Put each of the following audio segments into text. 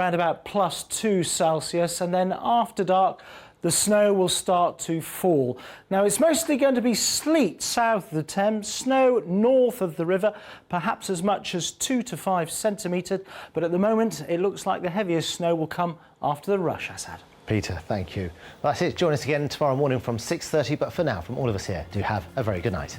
Around about +2 Celsius, and then after dark the snow will start to fall. Now it's mostly going to be sleet south of the Thames, snow north of the river, perhaps as much as 2 to 5 centimetres, but at the moment it looks like the heaviest snow will come after the rush, Assad. Peter, thank you. Well, that's it. Join us again tomorrow morning from 6:30, but for now, from all of us here, do have a very good night.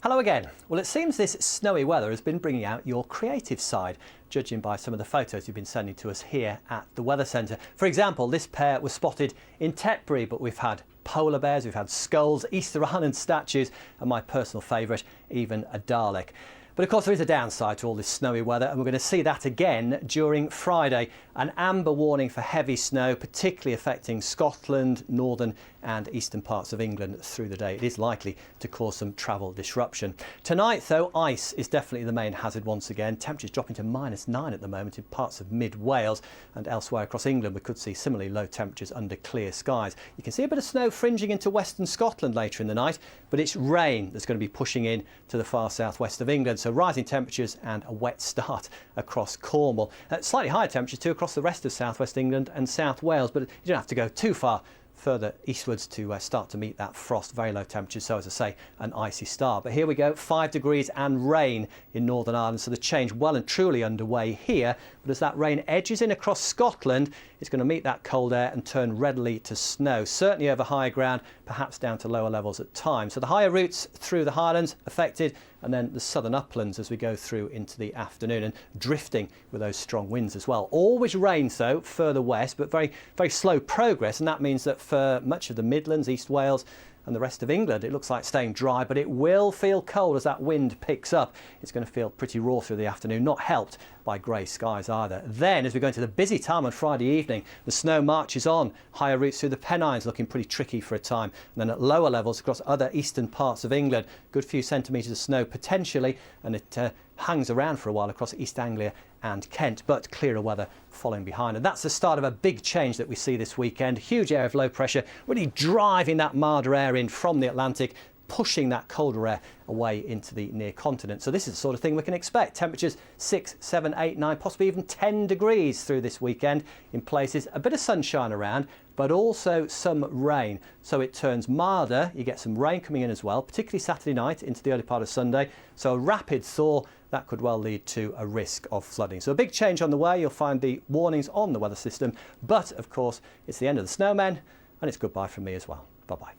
Hello again. Well, it seems this snowy weather has been bringing out your creative side, judging by some of the photos you've been sending to us here at the Weather Centre. For example, this pair was spotted in Tetbury, but we've had polar bears, we've had skulls, Easter Island statues, and my personal favourite, even a Dalek. But of course there is a downside to all this snowy weather, and we're going to see that again during Friday. An amber warning for heavy snow, particularly affecting Scotland, northern and eastern parts of England through the day. It is likely to cause some travel disruption. Tonight though, ice is definitely the main hazard once again. Temperatures dropping to -9 at the moment in parts of mid-Wales, and elsewhere across England we could see similarly low temperatures under clear skies. You can see a bit of snow fringing into western Scotland later in the night, but it's rain that's going to be pushing in to the far southwest of England. So rising temperatures and a wet start across Cornwall. Slightly higher temperatures too across the rest of southwest England and South Wales, but you don't have to go too far further eastwards to start to meet that frost. Very low temperatures, so as I say, an icy start. But here we go, 5 degrees and rain in Northern Ireland, so the change well and truly underway here. But as that rain edges in across Scotland, it's going to meet that cold air and turn readily to snow, certainly over higher ground, perhaps down to lower levels at times. So the higher routes through the Highlands affected, and then the southern uplands as we go through into the afternoon, and drifting with those strong winds as well. Always rains though further west, but very, very slow progress, and that means that for much of the Midlands, East Wales and the rest of England, it looks like staying dry, but it will feel cold as that wind picks up. It's going to feel pretty raw through the afternoon, not helped by grey skies either. Then, as we go into the busy time on Friday evening, the snow marches on. Higher routes through the Pennines looking pretty tricky for a time. And then at lower levels across other eastern parts of England, good few centimetres of snow potentially, and it hangs around for a while across East Anglia and Kent, but clearer weather following behind. And that's the start of a big change that we see this weekend. Huge area of low pressure really driving that milder air in from the Atlantic, pushing that colder air away into the near continent. So this is the sort of thing we can expect. Temperatures 6, 7, 8, 9, possibly even 10 degrees through this weekend in places. A bit of sunshine around, but also some rain. So it turns milder. You get some rain coming in as well, particularly Saturday night into the early part of Sunday. So a rapid thaw, that could well lead to a risk of flooding. So a big change on the way. You'll find the warnings on the weather system. But of course, it's the end of the snowmen, and it's goodbye from me as well. Bye-bye.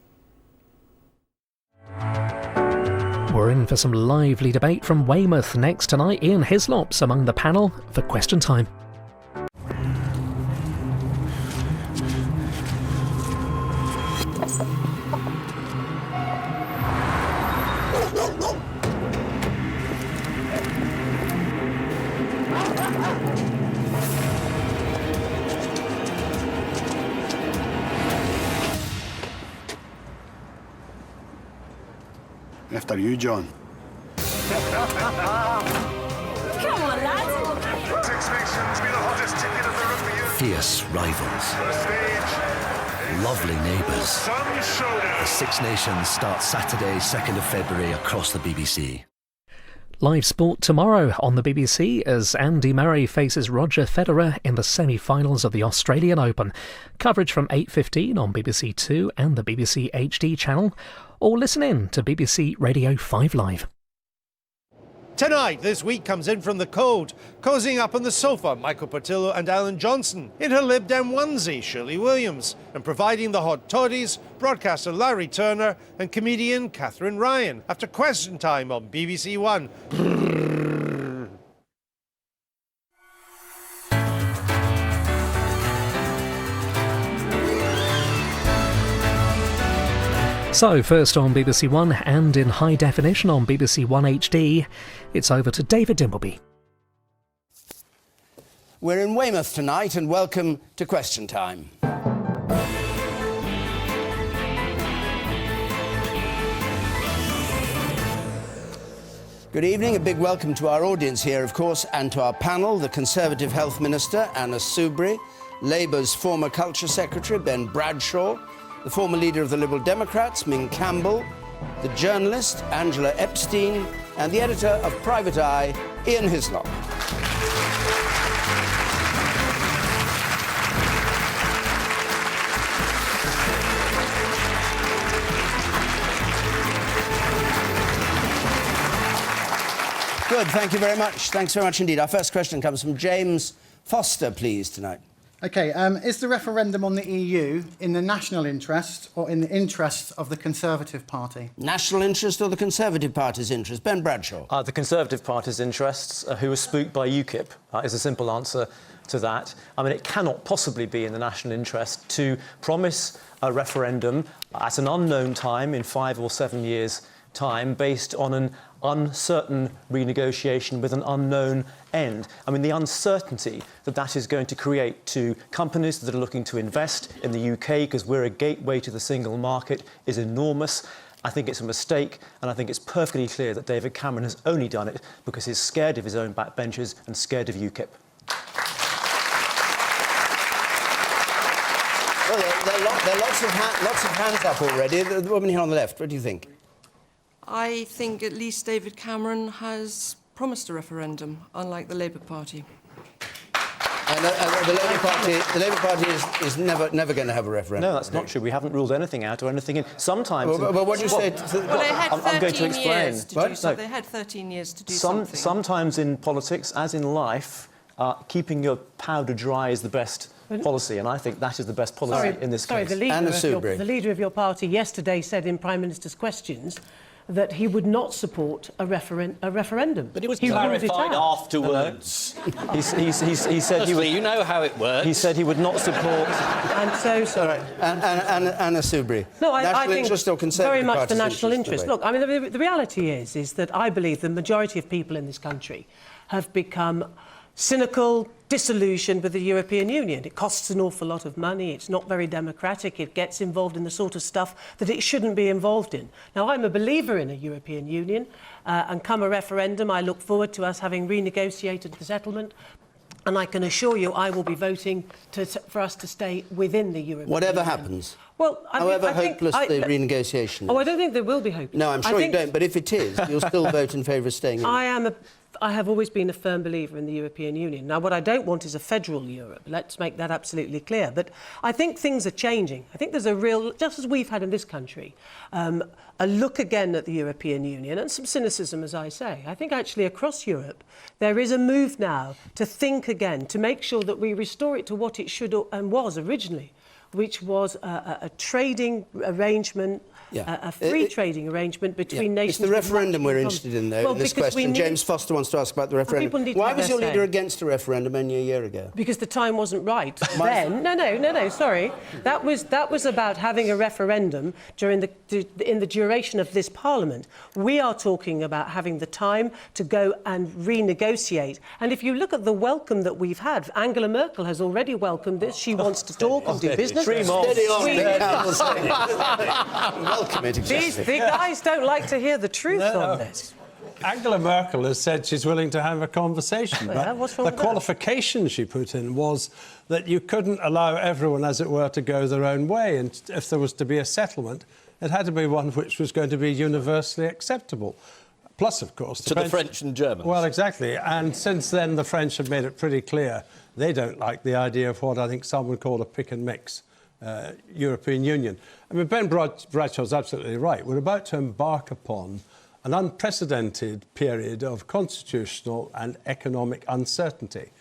We're in for some lively debate from Weymouth next tonight. Ian Hislop's among the panel for Question Time. After you, John. Come on, lads. Six Nations be the hottest ticket of the rugby union. Fierce rivals. Lovely neighbours. The Six Nations starts Saturday, 2nd of February across the BBC. Live sport tomorrow on the BBC as Andy Murray faces Roger Federer in the semi-finals of the Australian Open. Coverage from 8:15 on BBC Two and the BBC HD channel, or listen in to BBC Radio 5 Live. Tonight, This Week comes in from the cold. Cozying up on the sofa, Michael Portillo and Alan Johnson. In her Lib Dem onesie, Shirley Williams. And providing the hot toddies, broadcaster Larry Turner and comedian Catherine Ryan. After Question Time on BBC One. So, first on BBC One and in high definition on BBC One HD, it's over to David Dimbleby. We're in Weymouth tonight and welcome to Question Time. Good evening, a big welcome to our audience here, of course, and to our panel, the Conservative Health Minister, Anna Soubry, Labour's former Culture Secretary, Ben Bradshaw, the former leader of the Liberal Democrats, Ming Campbell, the journalist, Angela Epstein, and the editor of Private Eye, Ian Hislop. Good, thank you very much. Thanks very much indeed. Our first question comes from James Foster, please, tonight. OK, is the referendum on the EU in the national interest or in the interest of the Conservative Party? National interest or the Conservative Party's interest? Ben Bradshaw. The Conservative Party's interests, who was spooked by UKIP, is a simple answer to that. I mean, it cannot possibly be in the national interest to promise a referendum at an unknown time in 5 or 7 years' time based on an uncertain renegotiation with an unknown end. I mean, the uncertainty that that is going to create to companies that are looking to invest in the UK, because we're a gateway to the single market, is enormous. I think it's a mistake, and I think it's perfectly clear that David Cameron has only done it because he's scared of his own backbenchers and scared of UKIP. Well, there are lots of hands up already. The woman here on the left, what do you think? I think at least David Cameron has promised a referendum, unlike the Labour Party. And the Labour Party is never going to have a referendum. No, that's not true. We haven't ruled anything out or anything in. Sometimes... Well, what do you say? Well, they had 13 I'm going to explain. years to do so. They had 13 years to do something. Sometimes in politics, as in life, keeping your powder dry is the best policy, and I think that is the best policy in this case. The leader of your party yesterday said in Prime Minister's Questions that he would not support a referendum. But it was clarified afterwards. He said he would... You know how it works. He said he would not support... And so... Sorry, Anna Soubry. No, I think interest or Conservative very much the Party's national interest. Look, I mean, the reality is that I believe the majority of people in this country have become cynical, disillusioned with the European Union. It costs an awful lot of money, it's not very democratic, it gets involved in the sort of stuff that it shouldn't be involved in. Now, I'm a believer in a European Union, and come a referendum, I look forward to us having renegotiated the settlement, and I can assure you I will be voting for us to stay within the European Whatever Union. happens. Well, However hopeless the renegotiation is. Oh, I don't think there will be hopeless. No, I'm sure you don't, but if it is, you'll still vote in favour of staying in. I have always been a firm believer in the European Union. Now, what I don't want is a federal Europe. Let's make that absolutely clear. But I think things are changing. I think there's a real, just as we've had in this country, a look again at the European Union and some cynicism, as I say. I think actually across Europe, there is a move now to think again, to make sure that we restore it to what it should and was originally, which was a trading arrangement, a free trading arrangement between nations. It's the referendum we're interested in, though, in this question. James Foster wants to ask about the referendum. Why was your leader against a referendum only a year ago? Because the time wasn't right then. No, sorry. That was about having a referendum during in the duration of this Parliament. We are talking about having the time to go and renegotiate. And if you look at the welcome that we've had, Angela Merkel has already welcomed this. She wants to talk and do business. Steady on, the guys don't like to hear the truth on this. Angela Merkel has said she's willing to have a conversation. Well, what's wrong with that? Qualification she put in was that you couldn't allow everyone, as it were, to go their own way. And if there was to be a settlement, it had to be one which was going to be universally acceptable. Plus, of course... the French and Germans. Well, exactly. And since then, the French have made it pretty clear they don't like the idea of what I think some would call a pick-and-mix European Union. I mean, Ben Bradshaw's absolutely right. We're about to embark upon an unprecedented period of constitutional and economic uncertainty,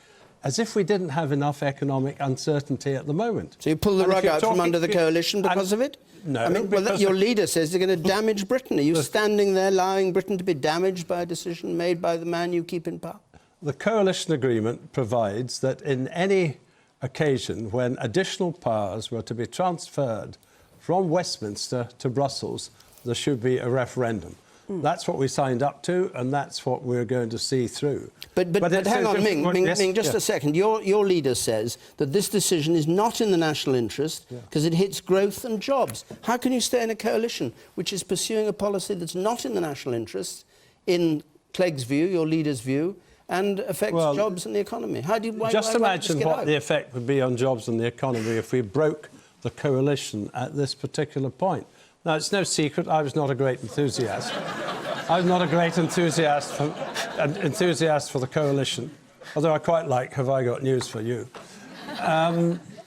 as if we didn't have enough economic uncertainty at the moment. So you pull the rug out from under the coalition because of it? No. I mean, your leader says they're going to damage Britain. Are you standing there allowing Britain to be damaged by a decision made by the man you keep in power? The coalition agreement provides that in any occasion when additional powers were to be transferred from Westminster to Brussels, there should be a referendum. That's what we signed up to, and that's what we're going to see through. But hang on, Ming, just a second. Your leader says that this decision is not in the national interest because it hits growth and jobs. How can you stay in a coalition which is pursuing a policy that's not in the national interest, in Clegg's view, your leader's view, and affects jobs and the economy? Just imagine what the effect would be on jobs and the economy if we broke the coalition at this particular point. Now, it's no secret I was not a great enthusiast. I was not a great enthusiast for the coalition, although I quite like Have I Got News for You.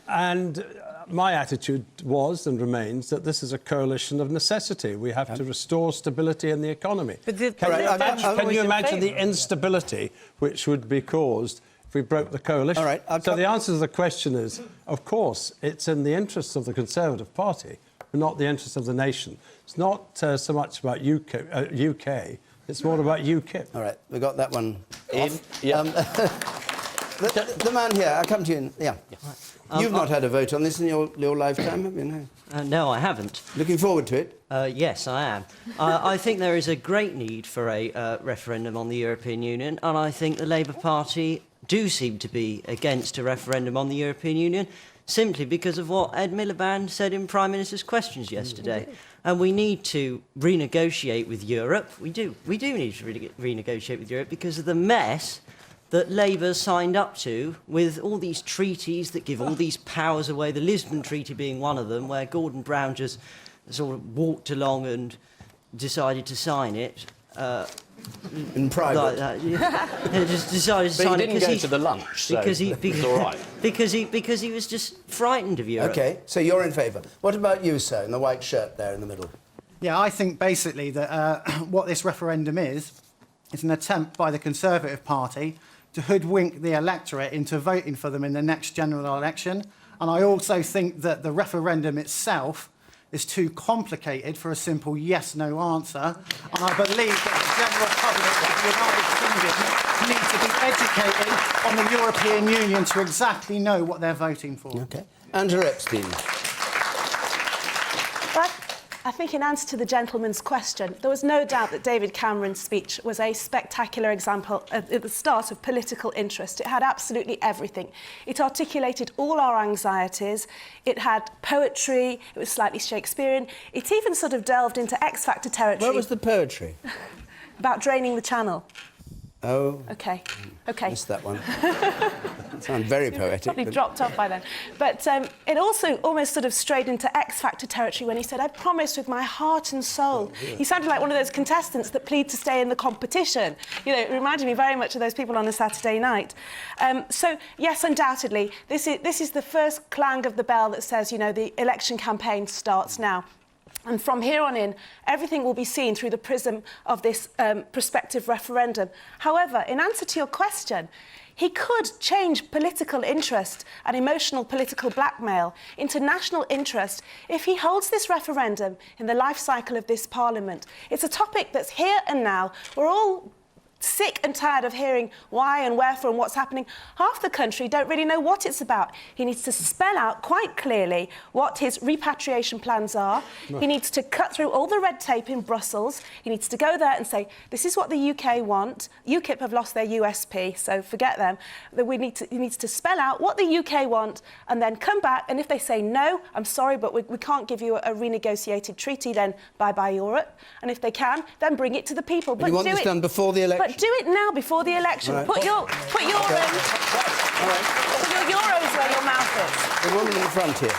And my attitude was and remains that this is a coalition of necessity. We have to restore stability in the economy. But can you imagine the instability which would be caused if we broke the coalition? All right, so the answer to the question is, of course, it's in the interests of the Conservative Party, but not the interests of the nation. It's not so much about UK, it's more about UKIP. All right, we got that one off. Yeah. The man here, I'll come to you. Yeah. You've not had a vote on this in your lifetime, have you? No. No, I haven't. Looking forward to it? Yes, I am. I think there is a great need for a referendum on the European Union, and I think the Labour Party do seem to be against a referendum on the European Union, simply because of what Ed Miliband said in Prime Minister's Questions yesterday. And we need to renegotiate with Europe. We do need to renegotiate with Europe because of the mess that Labour signed up to with all these treaties that give all these powers away, the Lisbon Treaty being one of them, where Gordon Brown just sort of walked along and decided to sign it. In private? Like that, yeah. Just decided to sign it. But he didn't go to the lunch, so it's all right. Because he was just frightened of Europe. OK, so you're in favour. What about you, sir, in the white shirt there in the middle? Yeah, I think basically that what this referendum is an attempt by the Conservative Party to hoodwink the electorate into voting for them in the next general election. And I also think that the referendum itself is too complicated for a simple yes-no answer. And I believe that the general public of the United Kingdom need to be educated on the European Union to exactly know what they're voting for. OK. Angela Epstein. I think in answer to the gentleman's question, there was no doubt that David Cameron's speech was a spectacular example at the start of political interest. It had absolutely everything. It articulated all our anxieties. It had poetry. It was slightly Shakespearean. It even sort of delved into X Factor territory. Where was the poetry? About draining the channel. Oh. OK. Missed that one. Sounds very poetic. Probably dropped off by then. But it also almost sort of strayed into X Factor territory when he said, I promised with my heart and soul. Oh, yeah. He sounded like one of those contestants that plead to stay in the competition. You know, it reminded me very much of those people on a Saturday night. So, yes, undoubtedly, this is the first clang of the bell that says, you know, the election campaign starts now. And from here on in, everything will be seen through the prism of this prospective referendum. However, in answer to your question, he could change political interest and emotional political blackmail into national interest if he holds this referendum in the life cycle of this Parliament. It's a topic that's here and now. We're all sick and tired of hearing why and wherefore and what's happening. Half the country don't really know what it's about. He needs to spell out quite clearly what his repatriation plans are. No. He needs to cut through all the red tape in Brussels. He needs to go there and say, this is what the UK want. UKIP have lost their USP, so forget them. He needs to spell out what the UK want and then come back, and if they say no, I'm sorry, but we can't give you a renegotiated treaty, then bye-bye Europe. And if they can, then bring it to the people. But you want this done before the election? But do it now before the election. Right. Put your put your euros where your mouth is. The woman in the front here.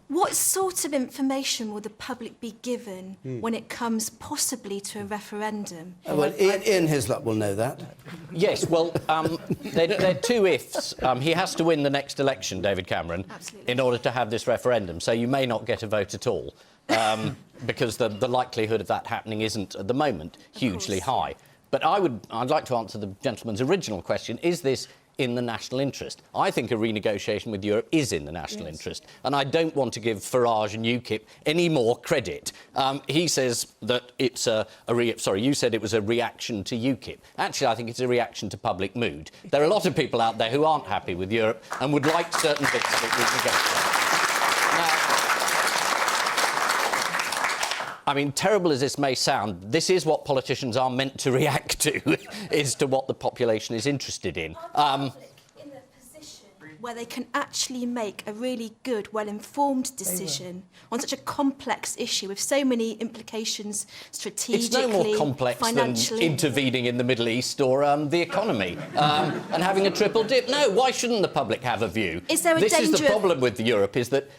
What sort of information will the public be given when it comes possibly to a referendum? Well, Ian Hislop will know that. Yes, well, there are two ifs. He has to win the next election, David Cameron, in order to have this referendum, so you may not get a vote at all, because the likelihood of that happening isn't, at the moment, hugely high. But I'd like to answer the gentleman's original question, is this in the national interest? I think a renegotiation with Europe is in the national interest, and I don't want to give Farage and UKIP any more credit. He says that it's you said it was a reaction to UKIP. Actually, I think it's a reaction to public mood. There are a lot of people out there who aren't happy with Europe and would like certain bits of it renegotiated. I mean, terrible as this may sound, this is what politicians are meant to react to, is to what the population is interested in. In the position where they can actually make a really good, well-informed decision on such a complex issue with so many implications strategically, it's no more complex than intervening in the Middle East or the economy and having a triple dip. No, why shouldn't the public have a view? Is there a This danger is the problem with Europe, is that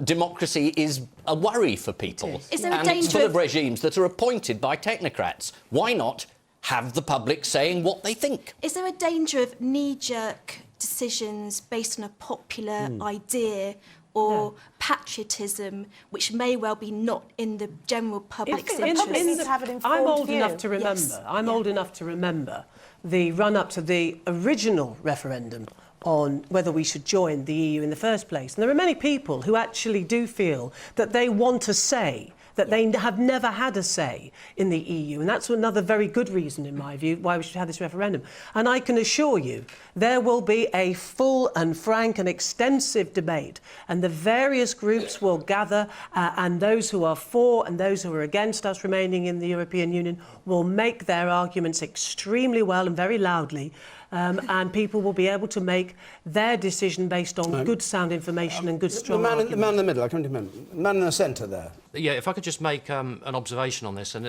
democracy is a worry for people. Is there a and it's danger full of- of regimes that are appointed by technocrats. Why not have the public saying what they think? Is there a danger of knee-jerk decisions based on a popular idea or patriotism, which may well be not in the general public's interest? I'm old enough to remember. Yes. I'm old enough to remember the run-up to the original referendum on whether we should join the EU in the first place. And there are many people who actually do feel that they want a say, that they have never had a say in the EU. And that's another very good reason, in my view, why we should have this referendum. And I can assure you, there will be a full and frank and extensive debate. And the various groups will gather, and those who are for and those who are against us remaining in the European Union will make their arguments extremely well and very loudly. And people will be able to make their decision based on good, sound information and good, strong arguments. The man in the middle, I come to him. Man in the centre there. Yeah, if I could just make an observation on this, and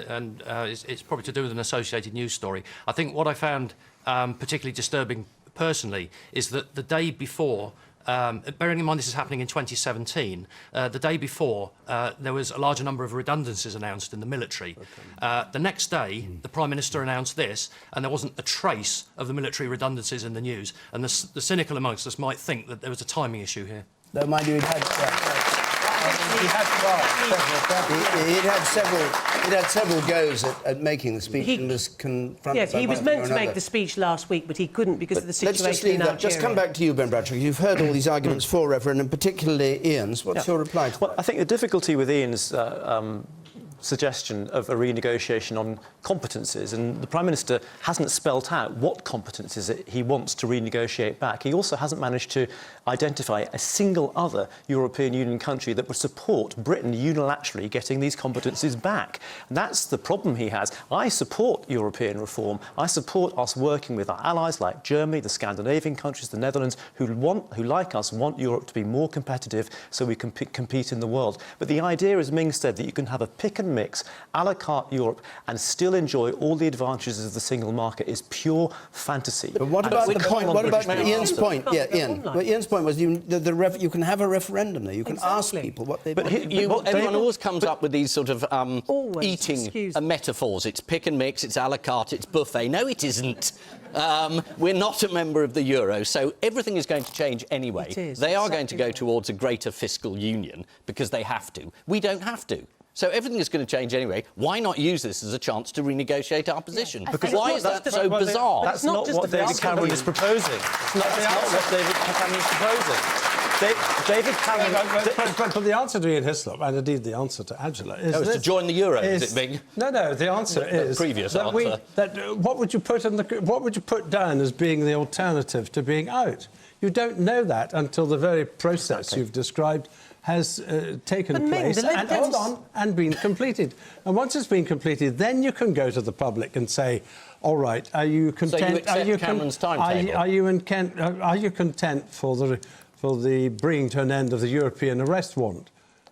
it's probably to do with an Associated News story. I think what I found particularly disturbing personally is that the day before, bearing in mind this is happening in 2017, the day before there was a larger number of redundancies announced in the military. The next day, the Prime Minister announced this, and there wasn't a trace of the military redundancies in the news. And the cynical amongst us might think that there was a timing issue here. Though, mind you, he'd had several goes at making the speech and was confronted. Yes, he was meant to make the speech last week, but he couldn't because of the situation Let's just leave in that. Algeria. Just come back to you, Ben Bradshaw. You've heard all these arguments for referendum, particularly Ian's. What's your reply to that? Well, I think the difficulty with Ian's suggestion of a renegotiation on competences, and the Prime Minister hasn't spelt out what competences he wants to renegotiate back. He also hasn't managed to identify a single other European Union country that would support Britain unilaterally getting these competences back. And that's the problem he has. I support European reform. I support us working with our allies like Germany, the Scandinavian countries, the Netherlands, who like us, want Europe to be more competitive so we can compete in the world. But the idea, as Ming said, that you can have a pick and mix, a la carte Europe, and still enjoy all the advantages of the single market is pure fantasy. But what about the point? What about Ian's point? Yeah, Ian. Well, Ian's point was you can have a referendum there. You can ask people what they want. Everyone always comes up with these sort of eating metaphors. It's pick and mix, it's a la carte, it's buffet. No, it isn't. We're not a member of the euro, so everything is going to change anyway. They are going to go towards a greater fiscal union because they have to. We don't have to. So everything is going to change anyway. Why not use this as a chance to renegotiate our position? Because why is that so bizarre? That's not what David Cameron is proposing. That's not what David Cameron is proposing. David Cameron... But the answer to Ian Hislop, and indeed the answer to Angela, is to join the euro, is it, Bing? No, the answer is... previous that answer. What would you put down as being the alternative to being out? You don't know that until the very process you've described has taken place and been completed. And once it's been completed, then you can go to the public and say, all right, are you content? So you accept Cameron's timetable? Are you content for the bringing to an end of the European arrest warrant?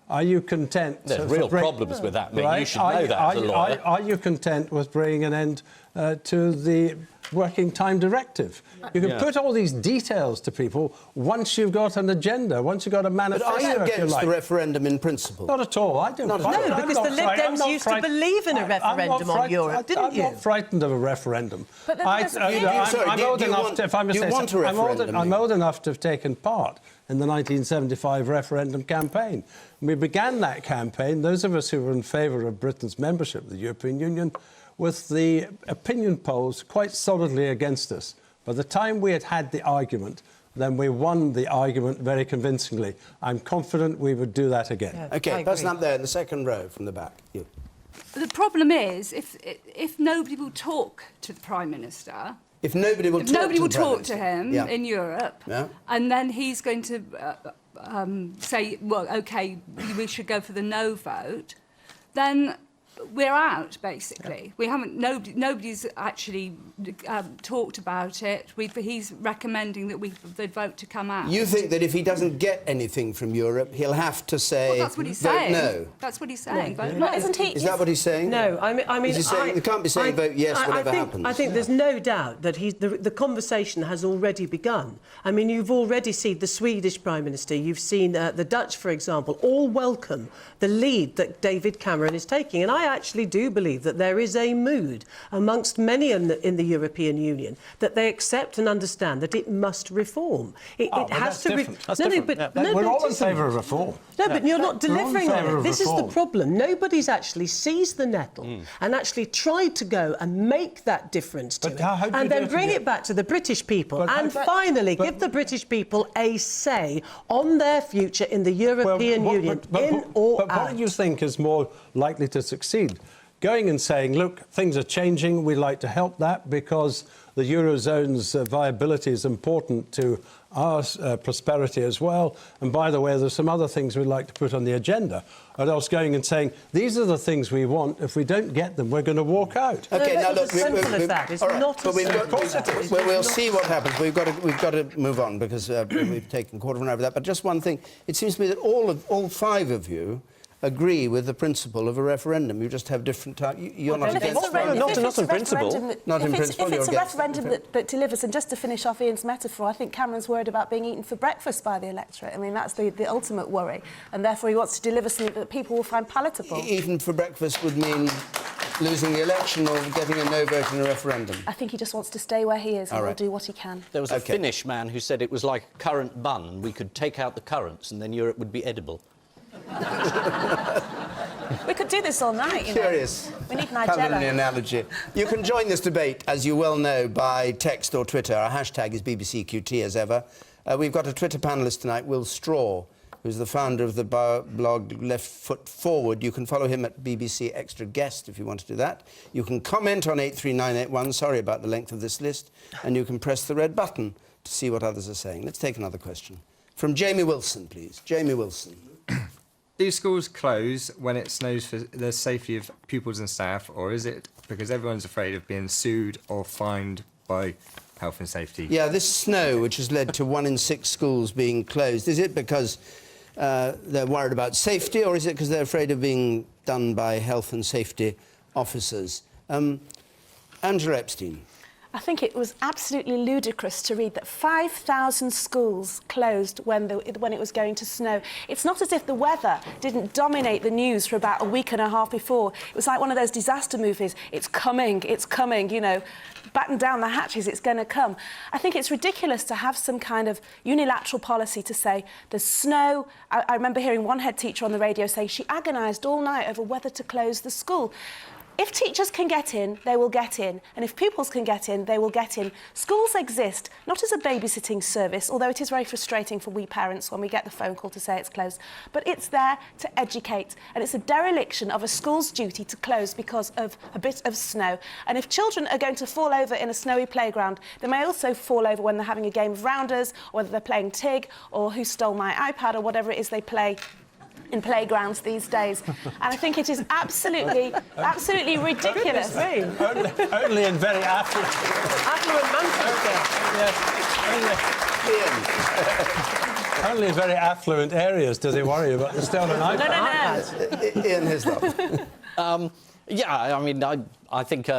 Are you content... There's real problems with that, Ming. You should know that as a lawyer. Are you content with bringing an end to the Working Time Directive? You can put all these details to people once you've got an agenda, once you've got a manifesto, But are you against the referendum in principle? Not at all. I don't. Not at all. No, because the Lib Dems used to believe in a referendum on Europe, didn't you? I'm not frightened of a referendum. But I'm old enough to, if I may say so, I'm old enough to have taken part in the 1975 referendum campaign. We began that campaign, those of us who were in favour of Britain's membership of the European Union, with the opinion polls quite solidly against us. By the time we had the argument, then we won the argument very convincingly. I'm confident we would do that again. Yeah, OK, person up there in the second row from the back. You. The problem is, if nobody will talk to the Prime Minister... If nobody will talk to him in Europe, and then he's going to say, well, OK, we should go for the no vote, then we're out, basically. We haven't. Nobody's actually talked about it. He's recommending that they vote to come out. You think that if he doesn't get anything from Europe, he'll have to say, well, that's what he's vote saying. no. That's what he's saying. No. Vote No, no. isn't he? Is that what he's saying? No, I mean, Is he saying, he can't be saying vote yes, whatever happens. I think there's no doubt that the conversation has already begun. I mean, you've already seen the Swedish Prime Minister, you've seen the Dutch, for example, all welcome the lead that David Cameron is taking. And I actually do believe that there is a mood amongst many in the European Union that they accept and understand that it must reform. It has to... We're all in favour of reform. No, but you're not delivering on it. This is the problem. Nobody's actually seized the nettle and actually tried to go and make that difference to it. And then bring it back to the British people and finally give the British people a say on their future in the European Union, in or out. What do you think is more likely to succeed? Going and saying, look, things are changing, we'd like to help that because the Eurozone's viability is important to our prosperity as well. And by the way, there's some other things we'd like to put on the agenda. Or else going and saying, these are the things we want. If we don't get them, we're going to walk out. OK, now look, we'll see what happens. We've got to move on because we've taken a quarter of an hour of that. But just one thing, it seems to me that all five of you agree with the principle of a referendum. You just have different types. You're not against not in principle. Not in principle. If it's a referendum that delivers, and just to finish off Ian's metaphor, I think Cameron's worried about being eaten for breakfast by the electorate. I mean, that's the ultimate worry, and therefore he wants to deliver something that people will find palatable. Eaten for breakfast would mean losing the election or getting a no vote in a referendum. I think he just wants to stay where he is and will do what he can. There was a Finnish man who said it was like a currant bun, and we could take out the currants and then Europe would be edible. We could do this all night, you know. Curious. We need Having Nigella. the analogy. You can join this debate, as you well know, by text or Twitter. Our hashtag is BBCQT, as ever. We've got a Twitter panellist tonight, Will Straw, who's the founder of the blog Left Foot Forward. You can follow him at BBC Extra Guest if you want to do that. You can comment on 83981, sorry about the length of this list, and you can press the red button to see what others are saying. Let's take another question. From Jamie Wilson, please. Jamie Wilson. Do schools close when it snows for the safety of pupils and staff, or is it because everyone's afraid of being sued or fined by health and safety? Yeah, this snow, which has led to 1 in 6 schools being closed, is it because they're worried about safety, or is it because they're afraid of being done by health and safety officers? Angela Epstein. I think it was absolutely ludicrous to read that 5,000 schools closed when it was going to snow. It's not as if the weather didn't dominate the news for about a week and a half before. It was like one of those disaster movies. It's coming, you know, batten down the hatches, it's going to come. I think it's ridiculous to have some kind of unilateral policy to say there's snow. I remember hearing one head teacher on the radio saying she agonised all night over whether to close the school. If teachers can get in, they will get in. And if pupils can get in, they will get in. Schools exist not as a babysitting service, although it is very frustrating for we parents when we get the phone call to say it's closed, but it's there to educate. And it's a dereliction of a school's duty to close because of a bit of snow. And if children are going to fall over in a snowy playground, they may also fall over when they're having a game of rounders, or whether they're playing TIG, or Who Stole My iPad, or whatever it is they play in playgrounds these days. And I think it is absolutely ridiculous. Only in very affluent Manchester. Only in very affluent areas does he worry about the stolen iPad. No. Ian Hislop. Yeah, I mean, I think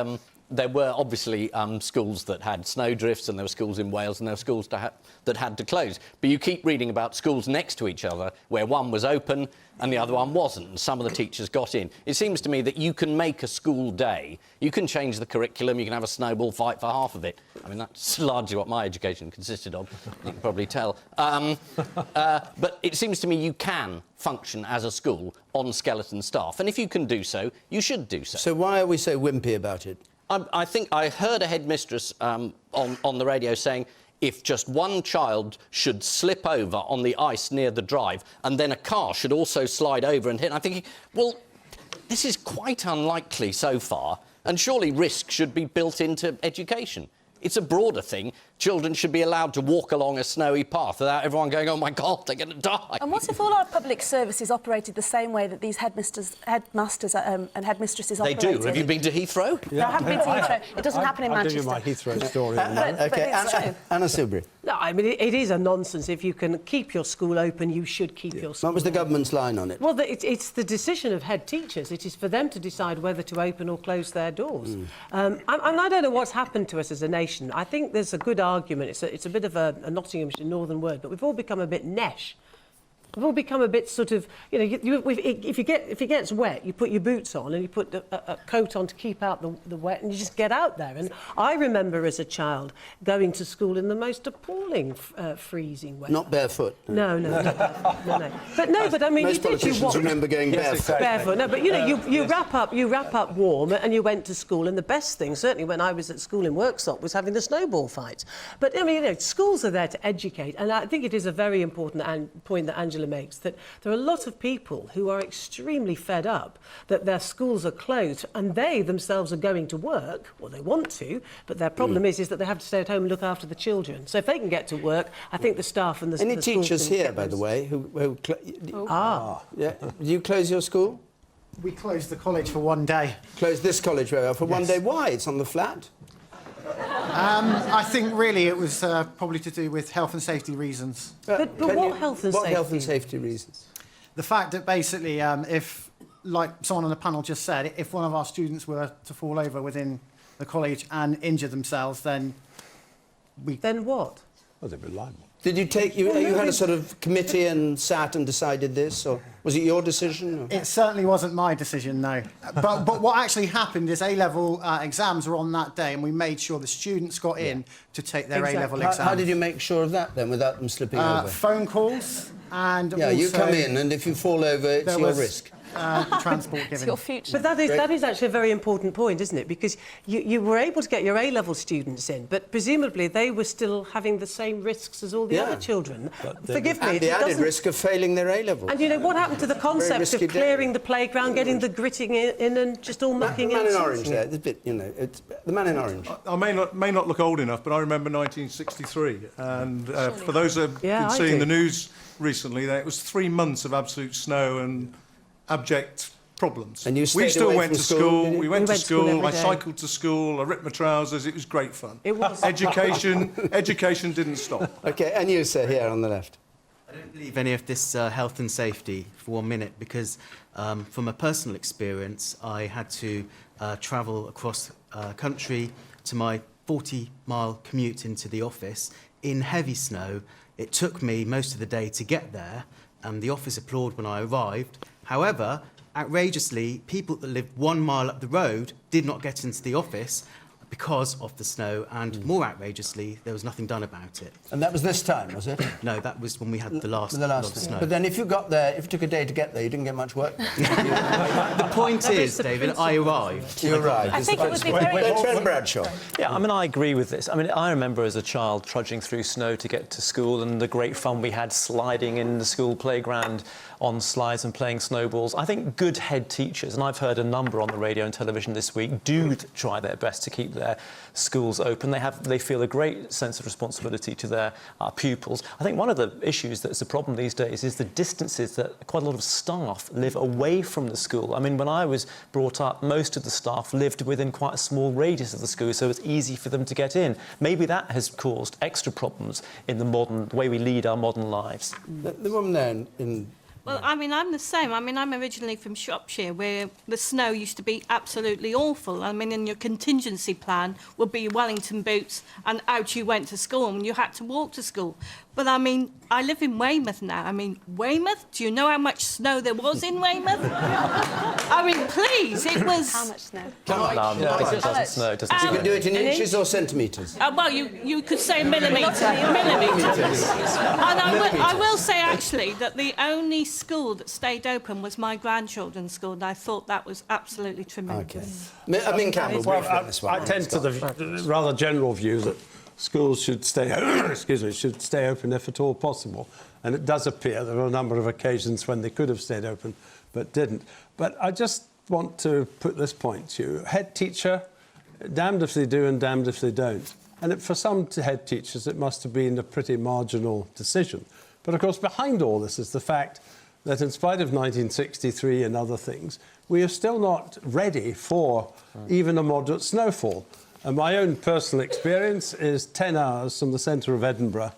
there were obviously schools that had snowdrifts, and there were schools in Wales, and there were schools that had to close. But you keep reading about schools next to each other where one was open and the other one wasn't, and some of the teachers got in. It seems to me that you can make a school day, you can change the curriculum, you can have a snowball fight for half of it. I mean, that's largely what my education consisted of, you can probably tell. But it seems to me you can function as a school on skeleton staff, and if you can do so, you should do so. So why are we so wimpy about it? I think I heard a headmistress on the radio saying if just one child should slip over on the ice near the drive and then a car should also slide over and hit. I'm thinking, well, this is quite unlikely so far, and surely risk should be built into education. It's a broader thing. Children should be allowed to walk along a snowy path without everyone going, oh my God, they're going to die. And what if all our public services operated the same way that these headmasters and headmistresses They operated? do. Have you been to Heathrow? No, I haven't been to Heathrow. It doesn't happen in Manchester. I'll give you my Heathrow story. But it's true. Anna Silbury. No, I mean, it is a nonsense. If you can keep your school open, you should keep your school What was the government's line on it? Well, it's the decision of head teachers. It is for them to decide whether to open or close their doors. I don't know what's happened to us as a nation. I think there's a good argument. It's a bit of a Nottinghamshire northern word, but we've all become a bit nesh. We've all become a bit sort of, if it gets wet, you put your boots on and you put a coat on to keep out the wet, and you just get out there. And I remember as a child going to school in the most appalling freezing weather. Not barefoot. No. But I mean, most politicians remember going barefoot. Barefoot. No, but you wrap up warm, and you went to school. And the best thing, certainly when I was at school in Worksop, was having the snowball fights. But I mean, schools are there to educate, and I think it is a very important point that Angela makes, that there are a lot of people who are extremely fed up that their schools are closed and they themselves are going to work, well, they want to, but their problem is that they have to stay at home and look after the children. So if they can get to work, I think the staff and the Any the teachers schools here, by the way, Yeah. Do you close your school? We closed the college for one day. Close this college for one day? Why? It's on the flat. I think really it was probably to do with health and safety reasons. But what health and safety? What health and safety reasons? The fact that basically, if, like someone on the panel just said, if one of our students were to fall over within the college and injure themselves, then we... Then what? Well, they'd be liable. Did you take... You had a sort of committee and sat and decided this, or was it your decision? Or? It certainly wasn't my decision, no. But what actually happened is A-level exams were on that day, and we made sure the students got in to take their A-level exams. How did you make sure of that, then, without them slipping over? Phone calls, and also... you come in, and if you fall over, it's your risk. Transport given. It's your future. But that is actually a very important point, isn't it? Because you were able to get your A-level students in, but presumably they were still having the same risks as all the other children. Forgive me. And the added risk of failing their A-level. And you know, what happened to the concept of clearing the playground, getting the gritting in and just all mucking in? The man in orange there, the bit, it's the man in orange. I may not look old enough, but I remember 1963. And for those who have been seeing the news recently, it was 3 months of absolute snow and abject problems. And you we still went to school. We went to school. I day. cycled to school. I ripped my trousers. It was great fun. It was. Education didn't stop. OK, and you, sir, here on the left. I don't believe any of this health and safety for 1 minute, because from a personal experience, I had to travel across country to my 40-mile commute into the office in heavy snow. It took me most of the day to get there, and the office applauded when I arrived. However, outrageously, people that lived 1 mile up the road did not get into the office because of the snow, and more outrageously, there was nothing done about it. And that was this time, was it? No, that was when we had the last lot of snow. snow. But then if you got there, if it took a day to get there, you didn't get much work done. The point is, David, I arrived. You arrived. I think it would be very... Trent Bradshaw. Yeah, I mean, I agree with this. I mean, I remember as a child trudging through snow to get to school and the great fun we had sliding in the school playground on slides and playing snowballs. I think good head teachers, and I've heard a number on the radio and television this week, do try their best to keep their schools open. They feel a great sense of responsibility to their pupils. I think one of the issues that's a problem these days is the distances that quite a lot of staff live away from the school. I mean, when I was brought up, most of the staff lived within quite a small radius of the school, so it's easy for them to get in. Maybe that has caused extra problems in the way we lead our modern lives. The woman there in... Well, I mean, I'm the same. I mean, I'm originally from Shropshire, where the snow used to be absolutely awful. I mean, in your contingency plan would be Wellington boots, and out you went to school, and you had to walk to school. But, I mean, I live in Weymouth now. I mean, Weymouth? Do you know how much snow there was in Weymouth? I mean, please, it was... How much snow? It doesn't snow. It doesn't You snow. can do it in inches or centimetres? Well, you could say millimetres. Millimetres. And I will say, actually, that the only school that stayed open was my grandchildren's school, and I thought that was absolutely tremendous. OK. I mean, Campbell, briefly on this one. I tend to the rather general view that schools should stay, should stay open if at all possible. And it does appear there are a number of occasions when they could have stayed open but didn't. But I just want to put this point to you. Head teacher, damned if they do and damned if they don't. And for some head teachers, it must have been a pretty marginal decision. But, of course, behind all this is the fact that in spite of 1963 and other things, we are still not ready for even a moderate snowfall. And my own personal experience is 10 hours from the centre of Edinburgh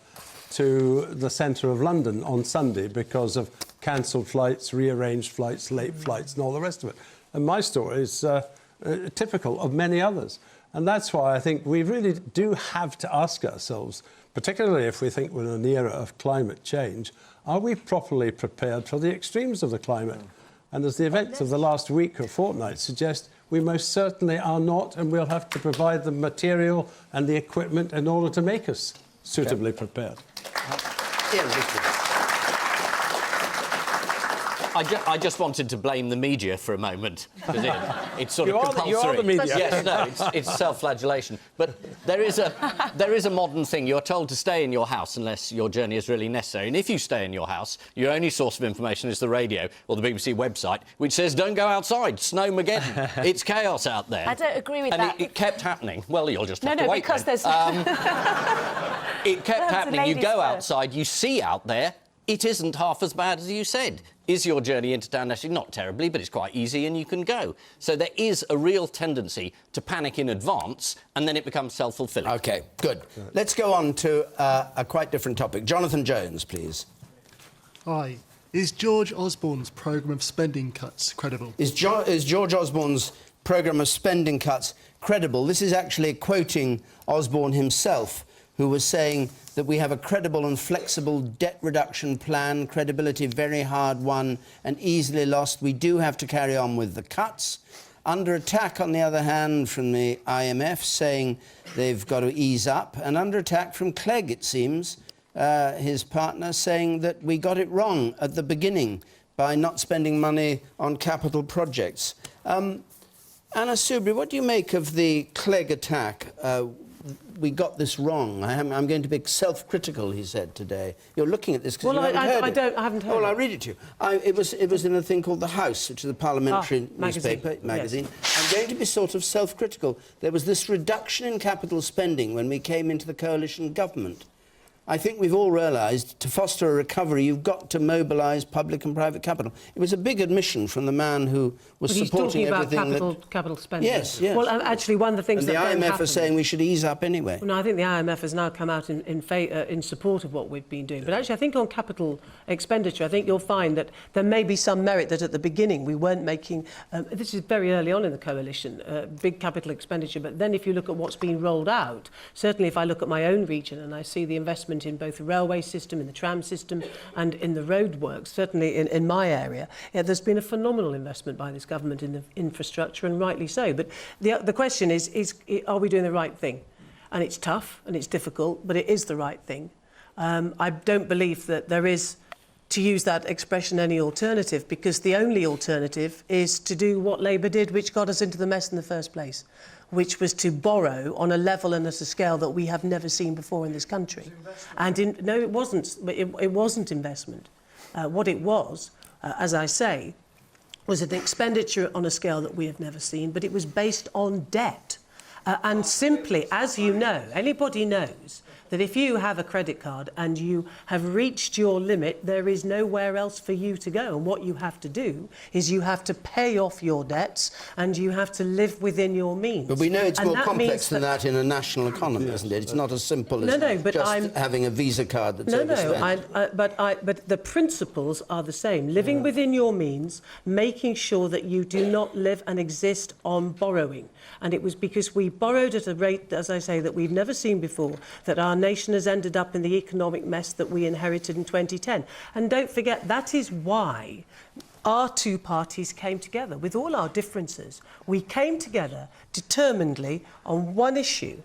to the centre of London on Sunday because of cancelled flights, rearranged flights, late flights and all the rest of it. And my story is typical of many others. And that's why I think we really do have to ask ourselves, particularly if we think we're in an era of climate change, are we properly prepared for the extremes of the climate? And as the events of the last week or fortnight suggest, we most certainly are not, and we'll have to provide the material and the equipment in order to make us suitably prepared. I just wanted to blame the media for a moment, because it's sort of compulsory. You are the media. Yes, no, it's self-flagellation. But there is a modern thing. You're told to stay in your house unless your journey is really necessary. And if you stay in your house, your only source of information is the radio or the BBC website, which says, don't go outside, snowmageddon. It's chaos out there. I don't agree with that. And it kept happening. Well, you'll just have to No, wait because then. there's... It kept happening. You go first. outside, you see out there, it isn't half as bad as you said. Is your journey into town actually not terribly, but it's quite easy and you can go. So there is a real tendency to panic in advance and then it becomes self-fulfilling. OK, good. Let's go on to a quite different topic. Jonathan Jones, please. Hi. Is George Osborne's programme of spending cuts credible? Is George Osborne's programme of spending cuts credible? This is actually quoting Osborne himself, who was saying that we have a credible and flexible debt reduction plan, credibility very hard won and easily lost. We do have to carry on with the cuts. Under attack, on the other hand, from the IMF, saying they've got to ease up, and under attack from Clegg, it seems, his partner, saying that we got it wrong at the beginning by not spending money on capital projects. Anna Soubry, what do you make of the Clegg attack? We got this wrong. I'm going to be self-critical, he said today. You're looking at this because you haven't heard it. I haven't heard it. Well, I'll read it to you. it was in a thing called The House, which is a parliamentary magazine. Yes. I'm going to be sort of self-critical. There was this reduction in capital spending when we came into the coalition government. I think we've all realised, to foster a recovery, you've got to mobilise public and private capital. It was a big admission from the man who was supporting everything. He's talking about capital spending. Yes, yes. Well, actually, one of the things and the IMF are saying we should ease up anyway. Well, no, I think the IMF has now come out in support of what we've been doing. But actually, I think on capital expenditure, I think you'll find that there may be some merit that at the beginning we weren't making... this is very early on in the coalition, big capital expenditure. But then if you look at what's been rolled out, certainly if I look at my own region and I see the investment in both the railway system, in the tram system and in the roadworks, certainly in my area, there's been a phenomenal investment by this government in the infrastructure, and rightly so. But the question is are we doing the right thing? And it's tough and it's difficult, but it is the right thing. I don't believe that there is, to use that expression, any alternative, because the only alternative is to do what Labour did, which got us into the mess in the first place, which was to borrow on a level and at a scale that we have never seen before in this country. And no, it wasn't. It wasn't investment. What it was, as I say, was an expenditure on a scale that we have never seen, but it was based on debt. And simply, as you know, anybody knows that if you have a credit card and you have reached your limit, there is nowhere else for you to go. And what you have to do is you have to pay off your debts and you have to live within your means. But we know it's more complex than that in a national economy, isn't it? It's not as simple as just having a Visa card that's overspent. But the principles are the same. Living within your means, making sure that you do not live and exist on borrowing. And it was because we borrowed at a rate, as I say, that we've never seen before, that our nation has ended up in the economic mess that we inherited in 2010. And don't forget, that is why our two parties came together. With all our differences, we came together determinedly on one issue,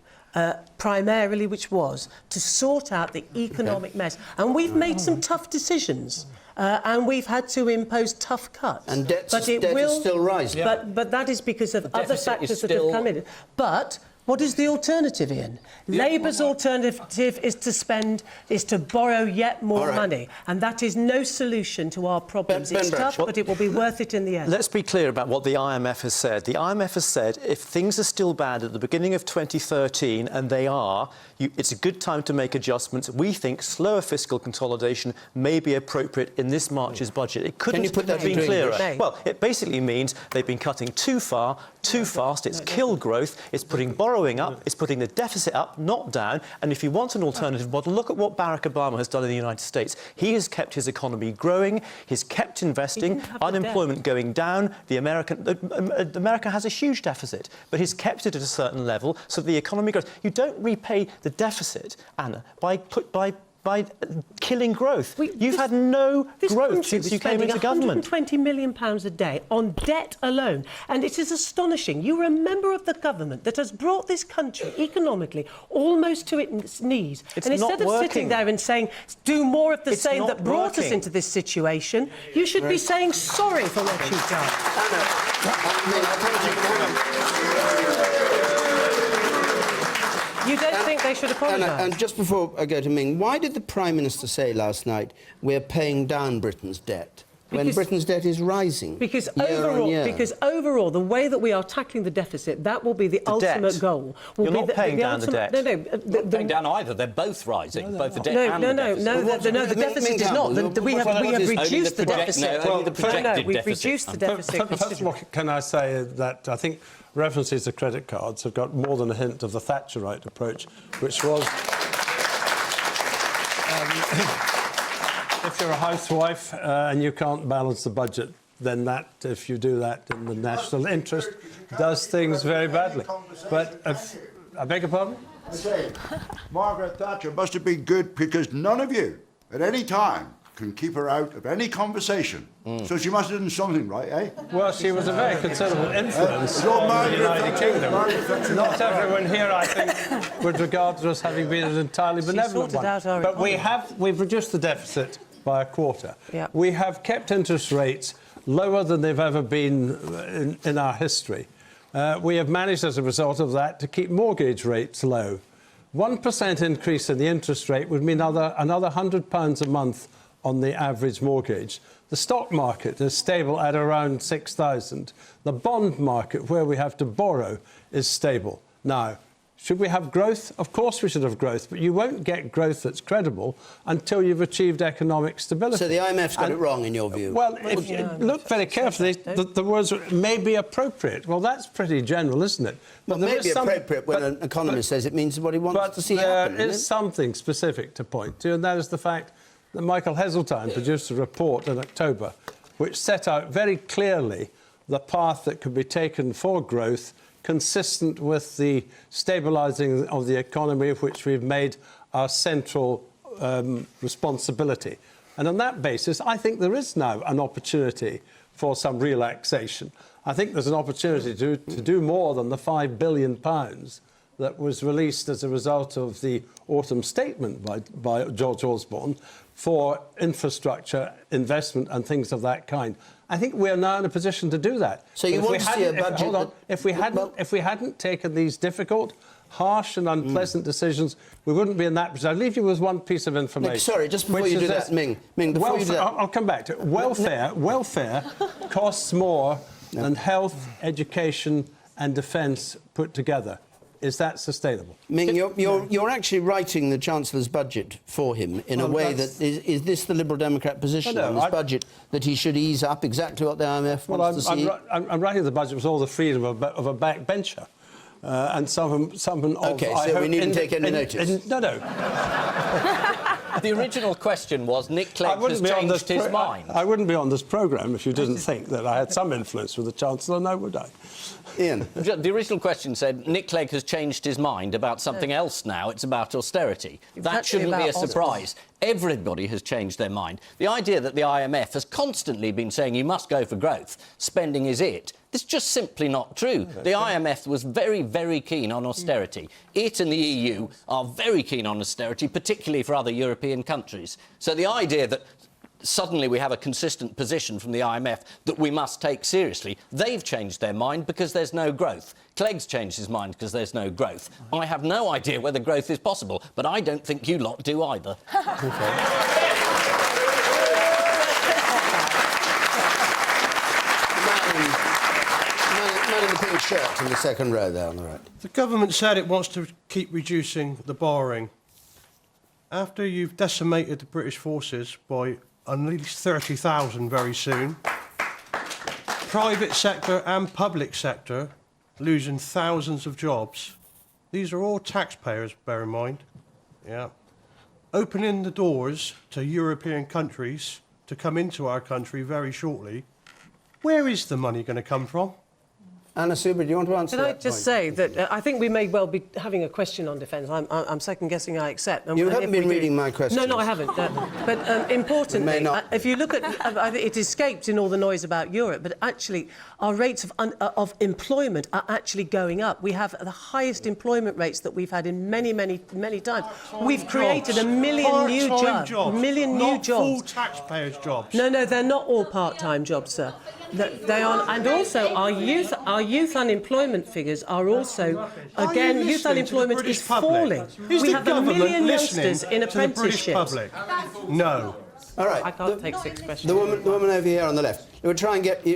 primarily, which was to sort out the economic mess. And we've made some tough decisions. And we've had to impose tough cuts. And debt is still rising. But that is because of other factors that have come in. But What is the alternative, Ian? Labour's alternative is to borrow yet more money, and that is no solution to our problems. It's tough, but it will be worth it in the end. Let's be clear about what the IMF has said. The IMF has said if things are still bad at the beginning of 2013, and they are, it's a good time to make adjustments. We think slower fiscal consolidation may be appropriate in this March's budget. It couldn't have been clearer. Well, it basically means they've been cutting too far, too fast. It's killed growth. It's putting borrowing up. It's putting the deficit up, not down. And if you want an alternative model, look at what Barack Obama has done in the United States. He has kept his economy growing. He's kept investing. Unemployment going down. America has a huge deficit, but he's kept it at a certain level so the economy grows. You don't repay the deficit, Anna, by killing growth. You've had no growth since you came into government. £120 million a day on debt alone. And it is astonishing. You were a member of the government that has brought this country economically almost to its knees. It's and instead not of sitting there and saying, do more of the same that brought us into this situation, you should be saying sorry for what you've done. You don't think they should apologise? And just before I go to Ming, why did the Prime Minister say last night we're paying down Britain's debt when Britain's debt is rising because year overall, the way that we are tackling the deficit, that will be the ultimate goal. You're not paying down the debt. You're not paying down either. They're both rising, both the debt and the deficit. No, the deficit is not. We have reduced the deficit. Only the projected we've deficit. reduced the deficit. First of all, can I say that I think references to credit cards have got more than a hint of the Thatcherite approach, which was... if you're a housewife and you can't balance the budget, then that, if you do that in the national interest, does things very badly. But I beg your pardon? I say, Margaret Thatcher must have been good because none of you, at any time, can keep her out of any conversation. So she must have done something right, eh? Well, she was a very considerable influence on the United Kingdom. Not everyone here, I think, would regard us having been an entirely benevolent one. But we've reduced the deficit by a quarter. Yep. We have kept interest rates lower than they've ever been in our history. We have managed, as a result of that, to keep mortgage rates low. 1% increase in the interest rate would mean another £100 a month on the average mortgage. The stock market is stable at around 6,000. The bond market, where we have to borrow, is stable. Now, should we have growth? Of course we should have growth, but you won't get growth that's credible until you've achieved economic stability. So the IMF's got it wrong, in your view? Well, if you look very carefully, the words may be appropriate. Well, that's pretty general, isn't it? But may be appropriate when an economist says it means what he wants to see happen. There is something specific to point to, and that is the fact that Michael Heseltine produced a report in October which set out very clearly the path that could be taken for growth consistent with the stabilising of the economy, of which we've made our central responsibility. And on that basis, I think there is now an opportunity for some relaxation. I think there's an opportunity to do more than the £5 billion that was released as a result of the autumn statement by George Osborne for infrastructure investment and things of that kind. I think we are now in a position to do that. So you want to see a budget... Hold on. If we hadn't taken these difficult, harsh and unpleasant decisions, we wouldn't be in that position. I'll leave you with one piece of information. Nick, sorry, just before you do that, Ming, before you do that... I'll come back to it. Welfare costs more than health, education and defence put together. Is that sustainable? Ming, you're actually writing the Chancellor's budget for him in a way that... Is this the Liberal Democrat position on this budget, that he should ease up exactly what the IMF wants to see? I'm writing the budget with all the freedom of a backbencher. And someone of... OK, so we needn't take any notice? No. The original question was Nick Clegg has changed his mind. I wouldn't be on this programme if you didn't think that I had some influence with the Chancellor, no, would I? Ian? The original question said Nick Clegg has changed his mind about something else now. It's about austerity. That shouldn't be a surprise. Everybody has changed their mind. The idea that the IMF has constantly been saying you must go for growth, spending is it, it's just simply not true. The IMF was very, very keen on austerity. It and the EU are very keen on austerity, particularly for other European countries. So the idea that suddenly we have a consistent position from the IMF that we must take seriously. They've changed their mind because there's no growth. Clegg's changed his mind because there's no growth. I have no idea whether growth is possible, but I don't think you lot do either. Man in the pink shirt in the second row there on the right. The government said it wants to keep reducing the borrowing. After you've decimated the British forces by at least 30,000 very soon, private sector and public sector losing thousands of jobs. These are all taxpayers, bear in mind. Yeah. Opening the doors to European countries to come into our country very shortly. Where is the money going to come from? Anna Suber, do you want to answer Can I that just point? say that I think we may well be having a question on defence. I'm second-guessing, I accept. You haven't been reading my questions. No, I haven't. But importantly, if you look at... it escaped in all the noise about Europe, but actually our rates of employment are actually going up. We have the highest employment rates that we've had in many, many, many times. We've created a million new jobs. Not full taxpayers' jobs. No, they're not all part-time jobs, sir. They are, and also our youth unemployment figures are also, again, youth unemployment is falling. We have a million youngsters in apprenticeships. No. All right. I can't take 6 questions. The woman over here on the left. We'll try and get...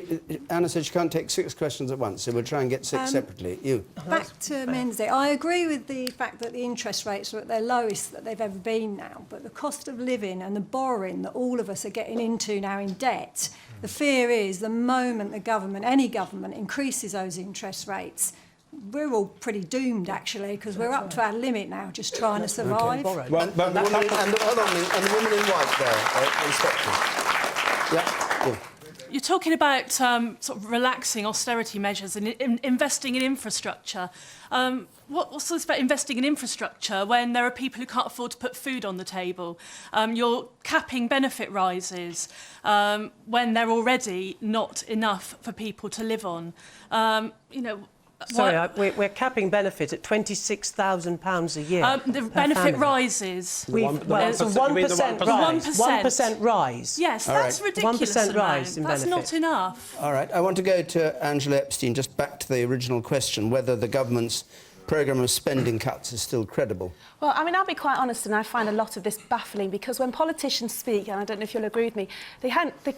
Anna said she can't take 6 questions at once, so we'll try and get 6 separately. You. Back to Menzies. I agree with the fact that the interest rates are at their lowest that they've ever been now, but the cost of living and the borrowing that all of us are getting into now in debt, the fear is the moment the government, any government, increases those interest rates, we're all pretty doomed, actually, because we're up to our limit now, just trying to survive. Okay. But the woman, and the woman in white there, Inspector. Yeah. You're talking about sort of relaxing austerity measures and investing in infrastructure. What's this about investing in infrastructure when there are people who can't afford to put food on the table? You're capping benefit rises when they're already not enough for people to live on. Sorry, we're capping benefit at £26,000 a year. The benefit rises. It's a 1% rise. 1% rise. Yes, that's ridiculous. 1% rise in That's benefit. not enough. All right. I want to go to Angela Epstein, just back to the original question, whether the government's programme of spending cuts is still credible. Well, I mean, I'll be quite honest, and I find a lot of this baffling, because when politicians speak, and I don't know if you'll agree with me, they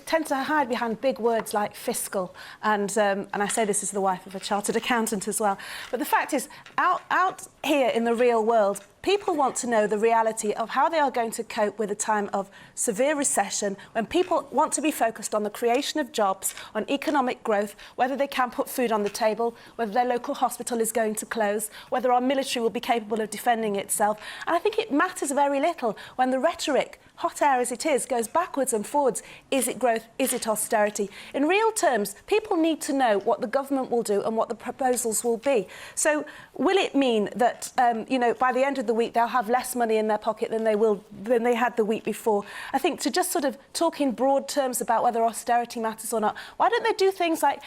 tend to hide behind big words like fiscal, and I say this as the wife of a chartered accountant as well. But the fact is, out here in the real world, people want to know the reality of how they are going to cope with a time of severe recession, when people want to be focused on the creation of jobs, on economic growth, whether they can put food on the table, whether their local hospital is going to close, whether our military will be capable of defending itself. And I think it matters very little when the rhetoric, hot air as it is, goes backwards and forwards. Is it growth? Is it austerity? In real terms, people need to know what the government will do and what the proposals will be. So will it mean that, by the end of the week, they'll have less money in their pocket than they had the week before? I think to just sort of talk in broad terms about whether austerity matters or not, why don't they do things like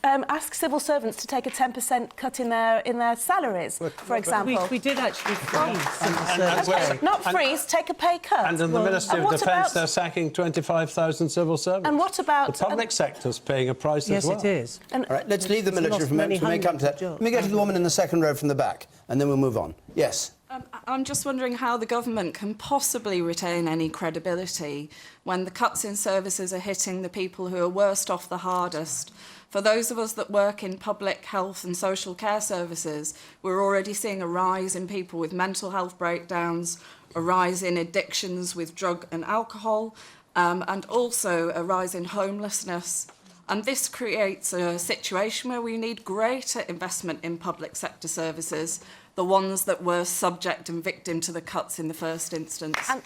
ask civil servants to take a 10% cut in their salaries, for example? We did actually freeze civil servants. Not freeze, take a pay cut. And in the Ministry of Defence, they're sacking 25,000 civil servants. And what about... The public sector's paying a price as well. Yes, it is. All right, let's leave the military for a moment. We may come to that. Let me go to the woman in the second row from the back, and then we'll move on. Yes. I'm just wondering how the government can possibly retain any credibility when the cuts in services are hitting the people who are worst off the hardest. For those of us that work in public health and social care services, we're already seeing a rise in people with mental health breakdowns, a rise in addictions with drug and alcohol, and also a rise in homelessness. And this creates a situation where we need greater investment in public sector services, the ones that were subject and victim to the cuts in the first instance. Anna,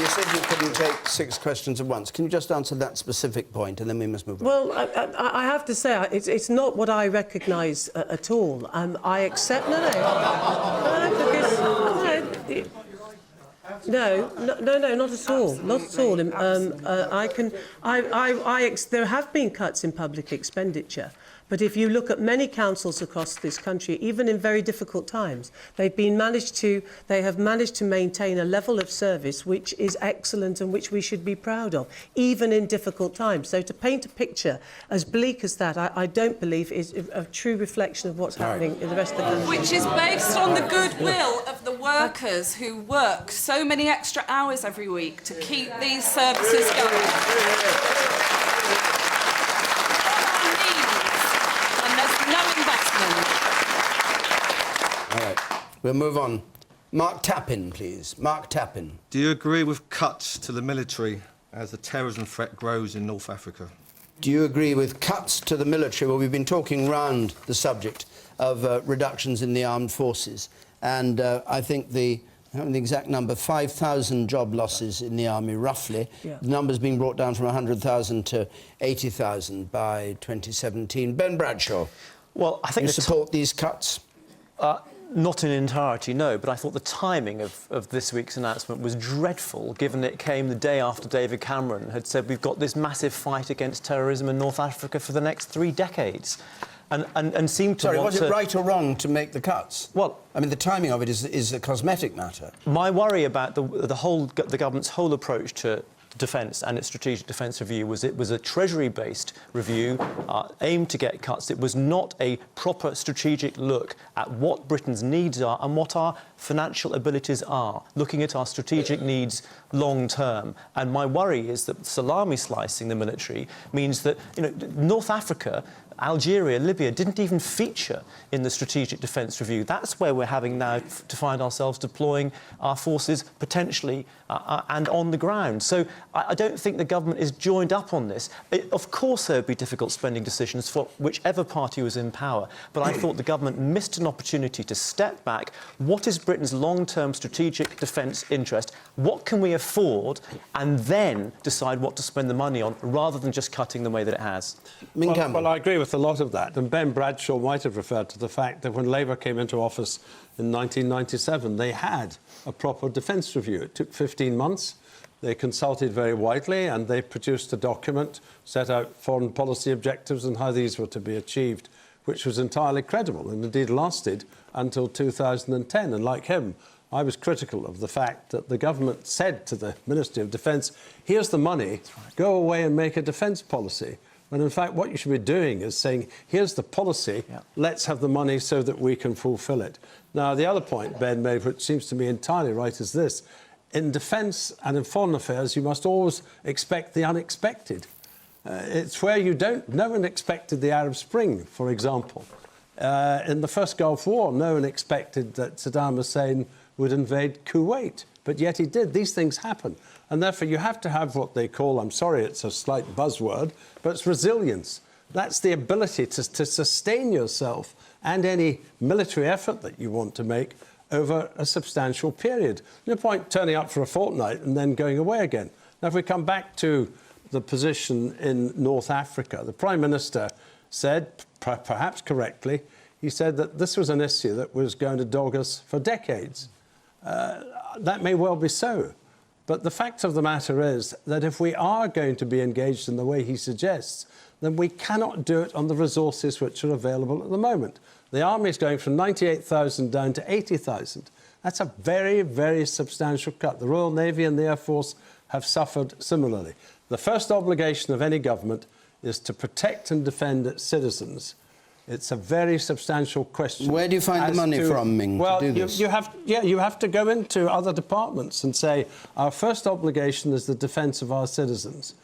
you said you couldn't take 6 questions at once. Can you just answer that specific point, and then we must move on? Well, I have to say, it's not what I recognise at all. I accept... No, not at all. Not at all. There have been cuts in public expenditure, But if you look at many councils across this country, even in very difficult times, they have managed to maintain a level of service which is excellent and which we should be proud of, even in difficult times. So to paint a picture as bleak as that, I don't believe is a true reflection of what's happening in the rest of the country. Which is based on the goodwill of the workers who work so many extra hours every week to keep these services going. And there's no investment. All right, we'll move on. Mark Tappin, please. Mark Tappin. Do you agree with cuts to the military as the terrorism threat grows in North Africa? Do you agree with cuts to the military? Well, we've been talking round the subject of reductions in the armed forces, and I think I haven't the exact number, 5,000 job losses in the army, roughly. Yeah. The number's been brought down from 100,000 to 80,000 by 2017. Ben Bradshaw. Well, I think you support these cuts? Not in entirety, no, but I thought the timing of this week's announcement was dreadful, given it came the day after David Cameron had said we've got this massive fight against terrorism in North Africa for the next 3 decades. And seemed to was it right or wrong to make the cuts? Well, I mean, the timing of it is a cosmetic matter. My worry about the government's whole approach to defence and its strategic defence review was it was a Treasury-based review aimed to get cuts. It was not a proper strategic look at what Britain's needs are and what our financial abilities are, looking at our strategic needs long term. And my worry is that salami slicing the military means that, you know, North Africa, Algeria, Libya didn't even feature in the Strategic Defence Review. That's where we're having now to find ourselves deploying our forces potentially and on the ground. So I don't think the government is joined up on this. Of course there would be difficult spending decisions for whichever party was in power, but I thought the government missed an opportunity to step back. What is Britain's long-term strategic defence interest? What can we afford? And then decide what to spend the money on, rather than just cutting the way that it has. Well, I agree with a lot of that, and Ben Bradshaw might have referred to the fact that when Labour came into office in 1997, they had a proper defence review. It took 15 months. They consulted very widely, and they produced a document, set out foreign policy objectives and how these were to be achieved, which was entirely credible and indeed lasted until 2010. And like him, I was critical of the fact that the government said to the Ministry of Defence, here's the money, go away and make a defence policy. When in fact what you should be doing is saying, here's the policy, let's have the money so that we can fulfil it. Now, the other point Ben made, which seems to me entirely right, is this. In defence and in foreign affairs, you must always expect the unexpected. It's where you don't... No one expected the Arab Spring, for example. In the first Gulf War, no one expected that Saddam Hussein would invade Kuwait, but yet he did. These things happen. And therefore, you have to have what they call, I'm sorry, it's a slight buzzword, but it's resilience. That's the ability to sustain yourself and any military effort that you want to make over a substantial period. No point turning up for a fortnight and then going away again. Now, if we come back to the position in North Africa, the Prime Minister said, perhaps correctly, he said that this was an issue that was going to dog us for decades. That may well be so. But the fact of the matter is that if we are going to be engaged in the way he suggests, then we cannot do it on the resources which are available at the moment. The army is going from 98,000 down to 80,000. That's a very, very substantial cut. The Royal Navy and the Air Force have suffered similarly. The first obligation of any government is to protect and defend its citizens. It's a very substantial question. Where do you find the money from, Ming, well, to do this? you have to go into other departments and say, our first obligation is the defence of our citizens.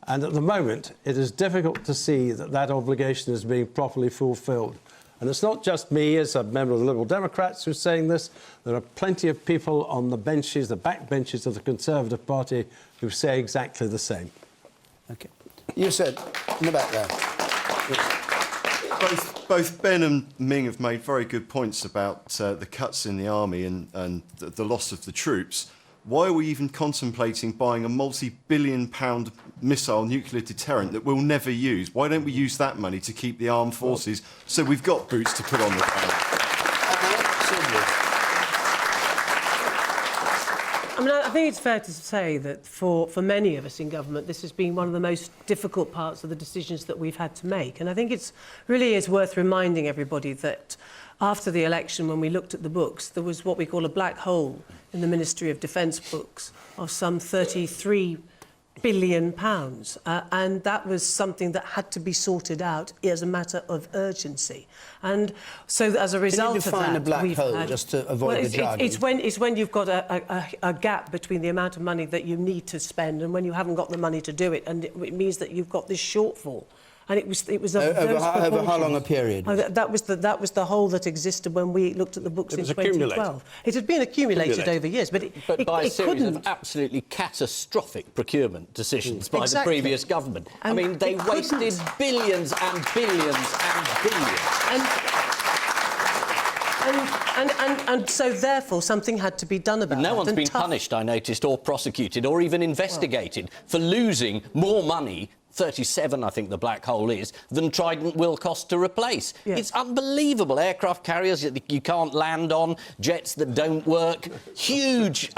And at the moment, it is difficult to see that that obligation is being properly fulfilled. And it's not just me as a member of the Liberal Democrats who's saying this. There are plenty of people on the benches, the back benches of the Conservative Party, who say exactly the same. OK. You said, in the back there. Yes. Both Ben and Ming have made very good points about the cuts in the army and the loss of the troops. Why are we even contemplating buying a multi-billion-pound missile nuclear deterrent that we'll never use? Why don't we use that money to keep the armed forces so we've got boots to put on the ground? I mean, I think it's fair to say that for many of us in government, this has been one of the most difficult parts of the decisions that we've had to make. And I think it's really is worth reminding everybody that after the election, when we looked at the books, there was what we call a black hole in the Ministry of Defence books of some £33 billion. And that was something that had to be sorted out as a matter of urgency. And so as a result of that... Can you define a black hole, just to avoid the jargon? It's when you've got a gap between the amount of money that you need to spend and when you haven't got the money to do it, and it means that you've got this shortfall. And it was over how long a period? That was the hole that existed when we looked at the books in 2012. It had been accumulated over years, but by a series couldn't. of absolutely catastrophic procurement decisions by Exactly. the previous government. I And mean, they it wasted couldn't. billions and billions and billions. And so, therefore, something had to be done about it. No one's And been tough- punished, I noticed, or prosecuted, or even investigated for losing more money, 37, I think the black hole is, than Trident will cost to replace. Yes. It's unbelievable. Aircraft carriers that you can't land on, jets that don't work, huge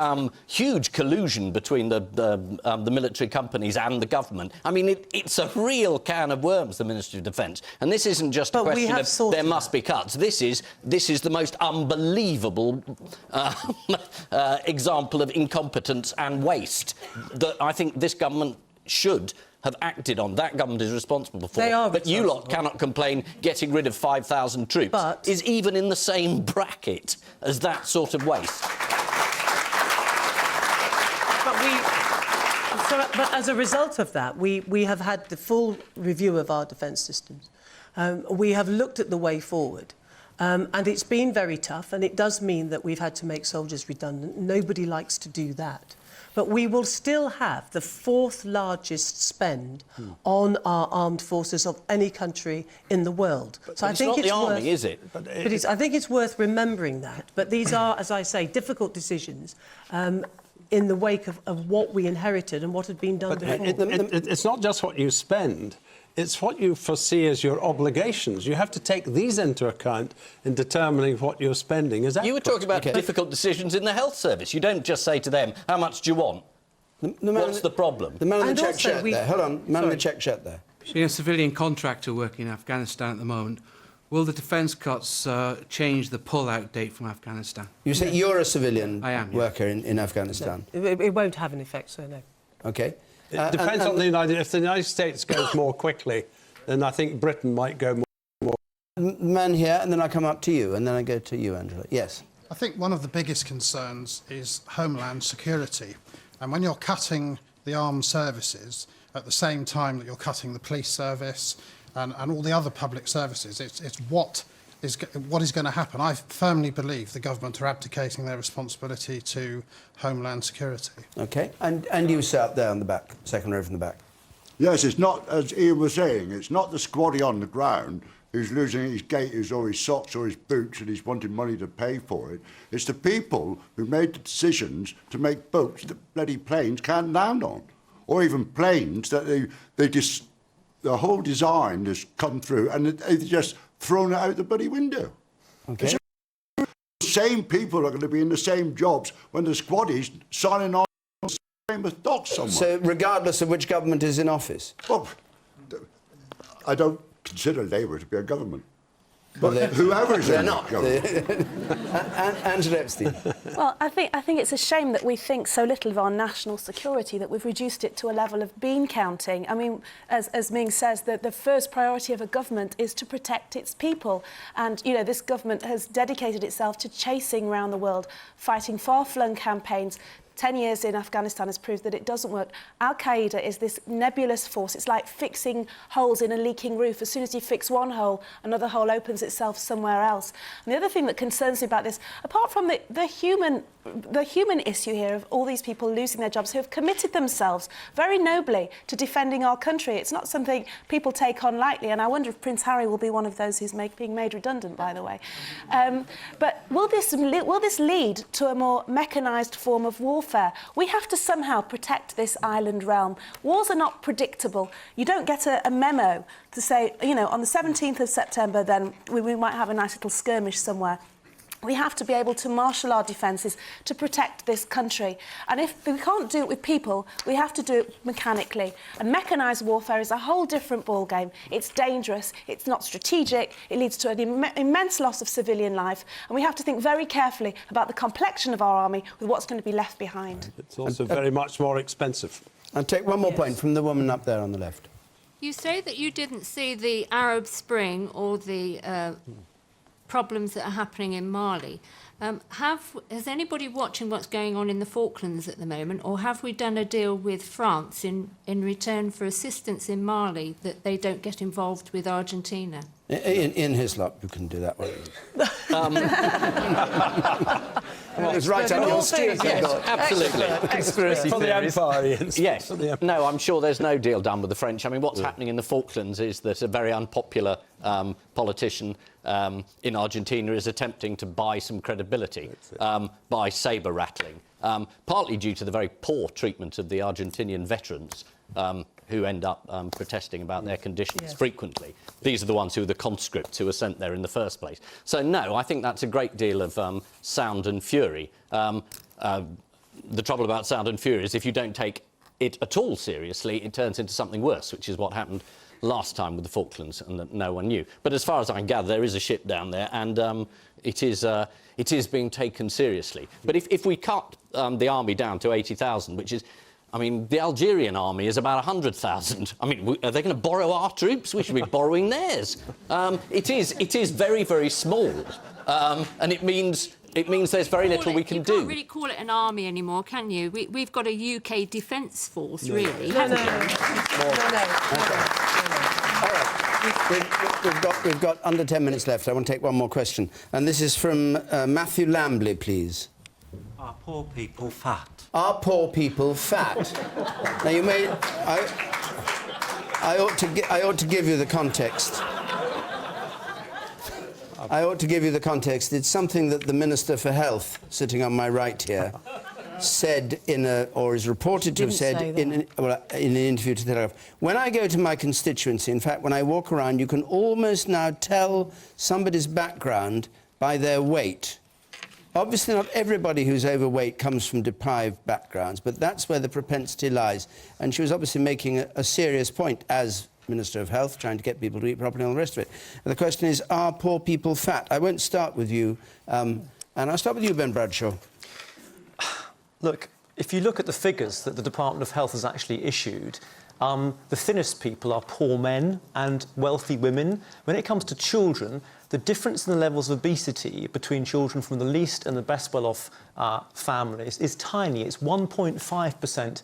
collusion between the military companies and the government. I mean, it's a real can of worms, the Ministry of Defence. And this isn't just a question of there must be cuts. This is the most unbelievable example of incompetence and waste that I think this government should have acted on. That government is responsible for. They are but you lot cannot complain getting rid of 5,000 troops is even in the same bracket as that sort of waste. But as a result of that, we have had the full review of our defence systems. We have looked at the way forward. And it's been very tough, and it does mean that we've had to make soldiers redundant. Nobody likes to do that. But we will still have the fourth largest spend on our armed forces of any country in the world. So I think it's not the army, is it? I think it's worth remembering that. But these are, as I say, difficult decisions in the wake of what we inherited and what had been done before. It's not just what you spend. It's what you foresee as your obligations. You have to take these into account in determining what you're spending. Is that you were talking about difficult decisions in the health service. You don't just say to them, how much do you want? What's the problem? The man in the check shirt there. Hold on, man in the check shirt there. Being a civilian contractor working in Afghanistan at the moment, will the defence cuts change the pull-out date from Afghanistan? You say you're a civilian worker yeah. in Afghanistan? No, it won't have an effect, so no. OK. It depends on the United... If the United States goes more quickly, then I think Britain might go more... Man here, and then I come up to you, and then I go to you, Angela. Yes. I think one of the biggest concerns is homeland security. And when you're cutting the armed services at the same time that you're cutting the police service and all the other public services, it's what is going to happen. I firmly believe the government are abdicating their responsibility to homeland security. OK. And you sat up there on the back, second row from the back. Yes, it's not, as Ian was saying, it's not the squatty on the ground who's losing his gaiters or his socks or his boots and he's wanting money to pay for it. It's the people who made the decisions to make boats that bloody planes can't land on, or even planes that they just... The whole design has come through and they've just thrown it out the bloody window. Okay. The same people are going to be in the same jobs when the squaddies signing on the same with docks somewhere. So regardless of which government is in office? Well, I don't consider Labour to be a government. But whoever is in government. Angela Epstein. Well, I think it's a shame that we think so little of our national security, that we've reduced it to a level of bean counting. I mean, as Ming says, the first priority of a government is to protect its people. And, you know, this government has dedicated itself to chasing around the world, fighting far-flung campaigns. 10 years in Afghanistan has proved that it doesn't work. Al-Qaeda is this nebulous force. It's like fixing holes in a leaking roof. As soon as you fix one hole, another hole opens itself somewhere else. And the other thing that concerns me about this, apart from the human issue here of all these people losing their jobs who have committed themselves very nobly to defending our country, it's not something people take on lightly. And I wonder if Prince Harry will be one of those who's being made redundant, by the way. But will this lead to a more mechanised form of warfare? We have to somehow protect this island realm. Wars are not predictable. You don't get a memo to say, you know, on the 17th of September, then we might have a nice little skirmish somewhere. We have to be able to marshal our defences to protect this country. And if we can't do it with people, we have to do it mechanically. And mechanised warfare is a whole different ballgame. It's dangerous, it's not strategic, it leads to an immense loss of civilian life, and we have to think very carefully about the complexion of our army with what's going to be left behind. It's also very much more expensive. I'll take one more point from the woman up there on the left. You say that you didn't see the Arab Spring or the problems that are happening in Mali. Has anybody watching what's going on in the Falklands at the moment, or have we done a deal with France in return for assistance in Mali that they don't get involved with Argentina? In Hislop, you can do that one. It was right on your street. Yes, absolutely. Conspiracy for the theories. Yes. No, I'm sure there's no deal done with the French. I mean, what's happening in the Falklands is that a very unpopular politician in Argentina is attempting to buy some credibility by sabre rattling, partly due to the very poor treatment of the Argentinian veterans who end up protesting about their conditions frequently. These are the ones who are the conscripts who were sent there in the first place. So, no, I think that's a great deal of sound and fury. The trouble about sound and fury is if you don't take it at all seriously, it turns into something worse, which is what happened last time with the Falklands, and that no one knew. But as far as I can gather, there is a ship down there, and it is being taken seriously. But if we cut the army down to 80,000, which is... I mean, the Algerian army is about 100,000. I mean, are they going to borrow our troops? We should be borrowing theirs. It is very, very small, and it means there's very little we can do. You can't really call it an army anymore, can you? We've got a UK Defence Force, really. No. We've got under 10 minutes left. I want to take one more question. And this is from Matthew Lambley, please. Are poor people fat? Are poor people fat? Now, you may... I ought to give you the context. I ought to give you the context. It's something that the Minister for Health, sitting on my right here, said or is reported to have said in an interview to the Telegraph. When I go to my constituency, in fact, when I walk around, you can almost now tell somebody's background by their weight. Obviously, not everybody who's overweight comes from deprived backgrounds, but that's where the propensity lies. And she was obviously making a serious point as Minister of Health, trying to get people to eat properly and all the rest of it. And the question is, are poor people fat? I won't start with you, and I'll start with you, Ben Bradshaw. Look, if you look at the figures that the Department of Health has actually issued, the thinnest people are poor men and wealthy women. When it comes to children, the difference in the levels of obesity between children from the least and the best well-off families is tiny. It's 1.5%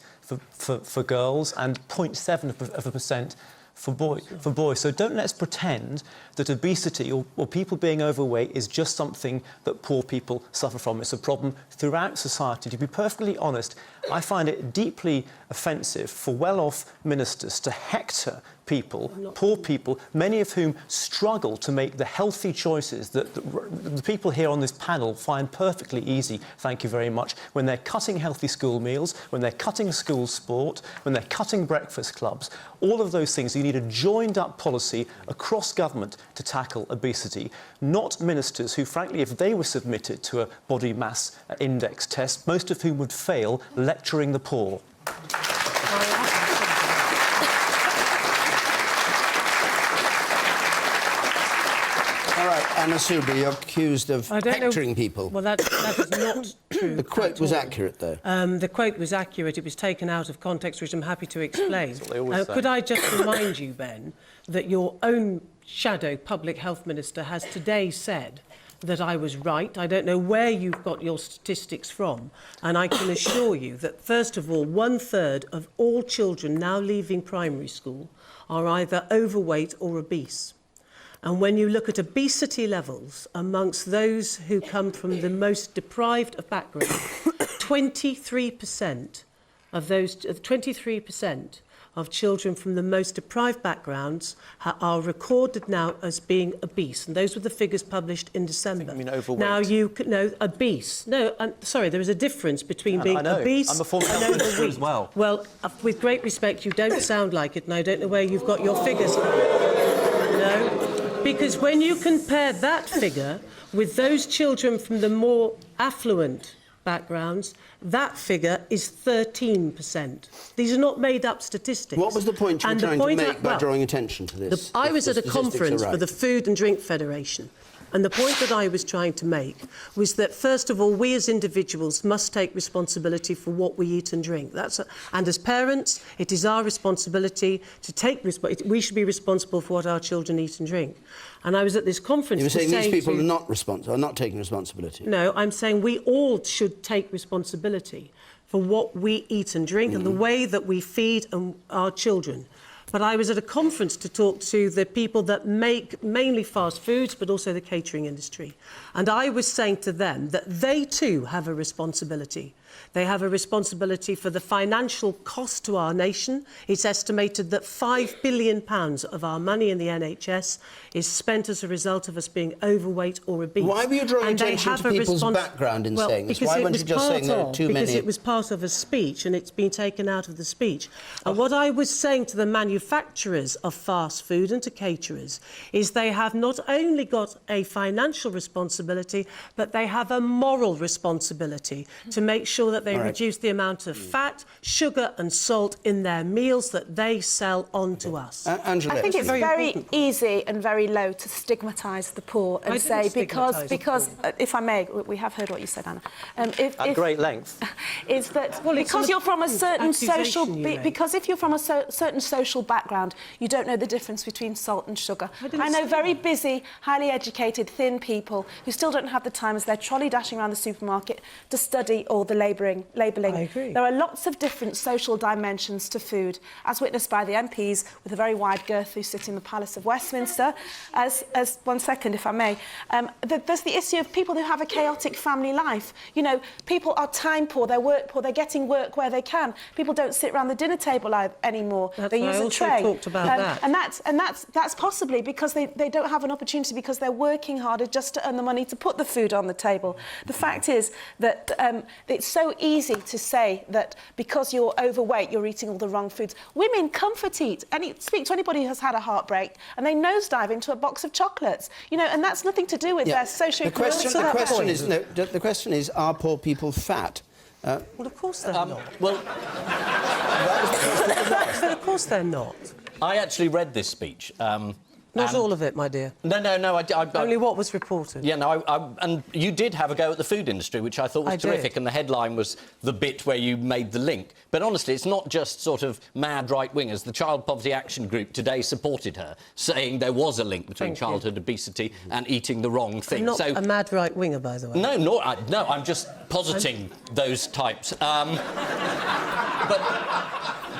for girls and 0.7% for boys. So don't let's pretend that obesity or people being overweight is just something that poor people suffer from. It's a problem throughout society. To be perfectly honest, I find it deeply offensive for well-off ministers to hector people, poor people, many of whom struggle to make the healthy choices that the people here on this panel find perfectly easy, thank you very much, when they're cutting healthy school meals, when they're cutting school sport, when they're cutting breakfast clubs. All of those things, you need a joined-up policy across government to tackle obesity, not ministers who, frankly, if they were submitted to a body mass index test, most of whom would fail, lecturing the poor. All right, Anna Soubry, you're accused of hectoring people. Well, that is not true. The quote was accurate, though. The quote was accurate. It was taken out of context, which I'm happy to explain. Could I just remind you, Ben, that your own shadow public health minister has today said that I was right. I don't know where you've got your statistics from, and I can assure you that, first of all, 1/3 of all children now leaving primary school are either overweight or obese. And when you look at obesity levels amongst those who come from the most deprived of background, 23% of children from the most deprived backgrounds are recorded now as being obese. And those were the figures published in December. I mean overweight. Now, obese. No, sorry, there is a difference between being obese I'm a former and health minister overweight. as well. Well, with great respect, you don't sound like it, and I don't know where you've got your figures from. No? Because when you compare that figure with those children from the more affluent backgrounds, that figure is 13%. These are not made-up statistics. What was the point you were trying to make by drawing attention to this? I was at a statistics conference are right? for the Food and Drink Federation. And the point that I was trying to make was that, first of all, we as individuals must take responsibility for what we eat and drink. And as parents, it is our responsibility to take we should be responsible for what our children eat and drink. And I was at this conference. You were saying these people are not responsible, are not taking responsibility. No, I'm saying we all should take responsibility for what we eat and drink and the way that we feed our children. But I was at a conference to talk to the people that make mainly fast foods, but also the catering industry. And I was saying to them that they too have a responsibility. They have a responsibility for the financial cost to our nation. It's estimated that £5 billion of our money in the NHS is spent as a result of us being overweight or obese. Why were you drawing And they attention have to a people's background in saying this? Why weren't you just saying there are too many? Because it was part of a speech and it's been taken out of the speech. And what I was saying to the manufacturers of fast food and to caterers is they have not only got a financial responsibility, but they have a moral responsibility to make sure that they reduce the amount of fat, sugar and salt in their meals that they sell on to us. Angela. I think it's very easy and very low to stigmatise the poor and say because if I may, we have heard what you said, Anna. At great length. Is that because you're from a certain social because if you're from a certain social background, you don't know the difference between salt and sugar. I know very busy, highly educated, thin people who still don't have the time as they're trolley dashing around the supermarket to study all the labelling. I agree. There are lots of different social dimensions to food, as witnessed by the MPs with a very wide girth who sit in the Palace of Westminster. As 1 second, if I may, there's the issue of people who have a chaotic family life. You know, people are time poor, they're work poor, they're getting work where they can. People don't sit around the dinner table anymore. They use a tray. Talked about that. And that's possibly because they don't have an opportunity because they're working harder just to earn the money to put the food on the table. The fact is that it's so easy to say that because you're overweight, you're eating all the wrong foods. Women comfort eat. Speak to anybody who has had a heartbreak and they nosedive into a box of chocolates. You know, and that's nothing to do with their socio-economic. The question is, are poor people fat? Well, of course they're not. Well, but of course they're not. I actually read this speech. Not all of it, my dear. No. Only what was reported. Yeah, no, and you did have a go at the food industry, which I thought was terrific, and the headline was the bit where you made the link. But honestly, it's not just sort of mad right-wingers. The Child Poverty Action Group today supported her, saying there was a link between childhood obesity and eating the wrong thing. I'm not a mad right-winger, by the way. No, I'm just positing those types. But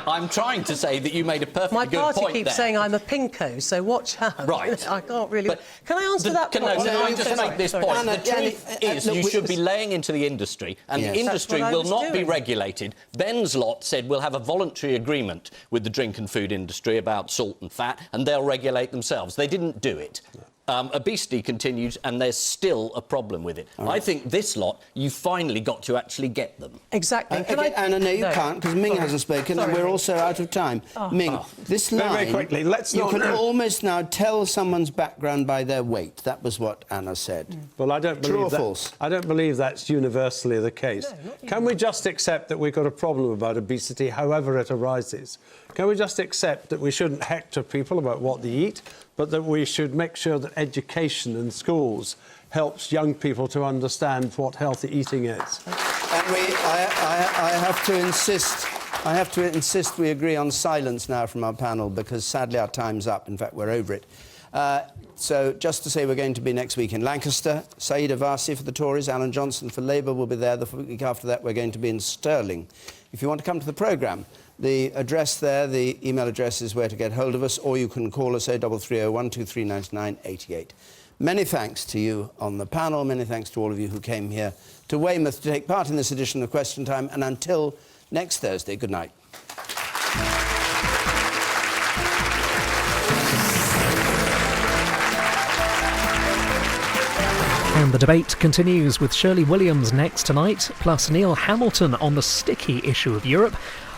I'm trying to say that you made a perfectly good point there. My party keeps saying I'm a pinko, so watch out. Right. I can't really... Can I answer that point? Can I just make this point? Anna, the truth is you should be laying into the industry, and the industry will not be regulated. Ben's lot said we'll have a voluntary agreement with the drink and food industry about salt and fat, and they'll regulate themselves. They didn't do it. Obesity continues, and there's still a problem with it. I think this lot, you finally got to actually get them. Exactly. Anna, no, you can't, because Ming hasn't spoken, and we're also out of time. Ming, this line... Very quickly, you can almost now tell someone's background by their weight. That was what Anna said. Well, I don't believe True or that. false? I don't believe that's universally the case. Can we just accept that we've got a problem about obesity, however it arises? Can we just accept that we shouldn't hector people about what they eat, but that we should make sure that education in schools helps young people to understand what healthy eating is? And I have to insist we agree on silence now from our panel, because sadly our time's up. In fact, we're over it. So just to say, we're going to be next week in Lancaster. Saeed Avasi for the Tories, Alan Johnson for Labour will be there. The week after that, we're going to be in Stirling. If you want to come to the programme, the address there, the email address is where to get hold of us, or you can call us 0330 123 99 88. Many thanks to you on the panel. Many thanks to all of you who came here to Weymouth to take part in this edition of Question Time. And until next Thursday, good night. And the debate continues with Shirley Williams next tonight, plus Neil Hamilton on the sticky issue of Europe,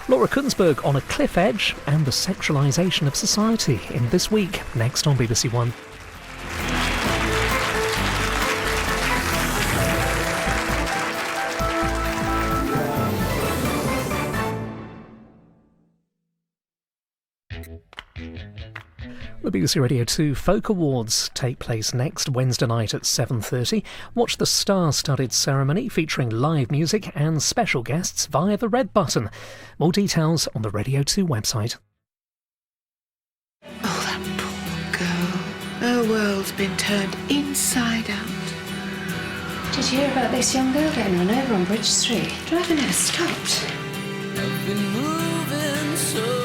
Laura Kunsberg on a cliff edge, and the sexualisation of society in This Week, next on BBC One. The BBC Radio 2 Folk Awards take place next Wednesday night at 7:30. Watch the star-studded ceremony featuring live music and special guests via the red button. More details on the Radio 2 website. Oh, that poor girl. Her world's been turned inside out. Did you hear about this young girl getting run over on Bridge Street? Driver never stopped.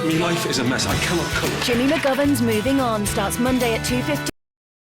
My life is a mess. I cannot cope. Jimmy McGovern's Moving On starts Monday at 2:15.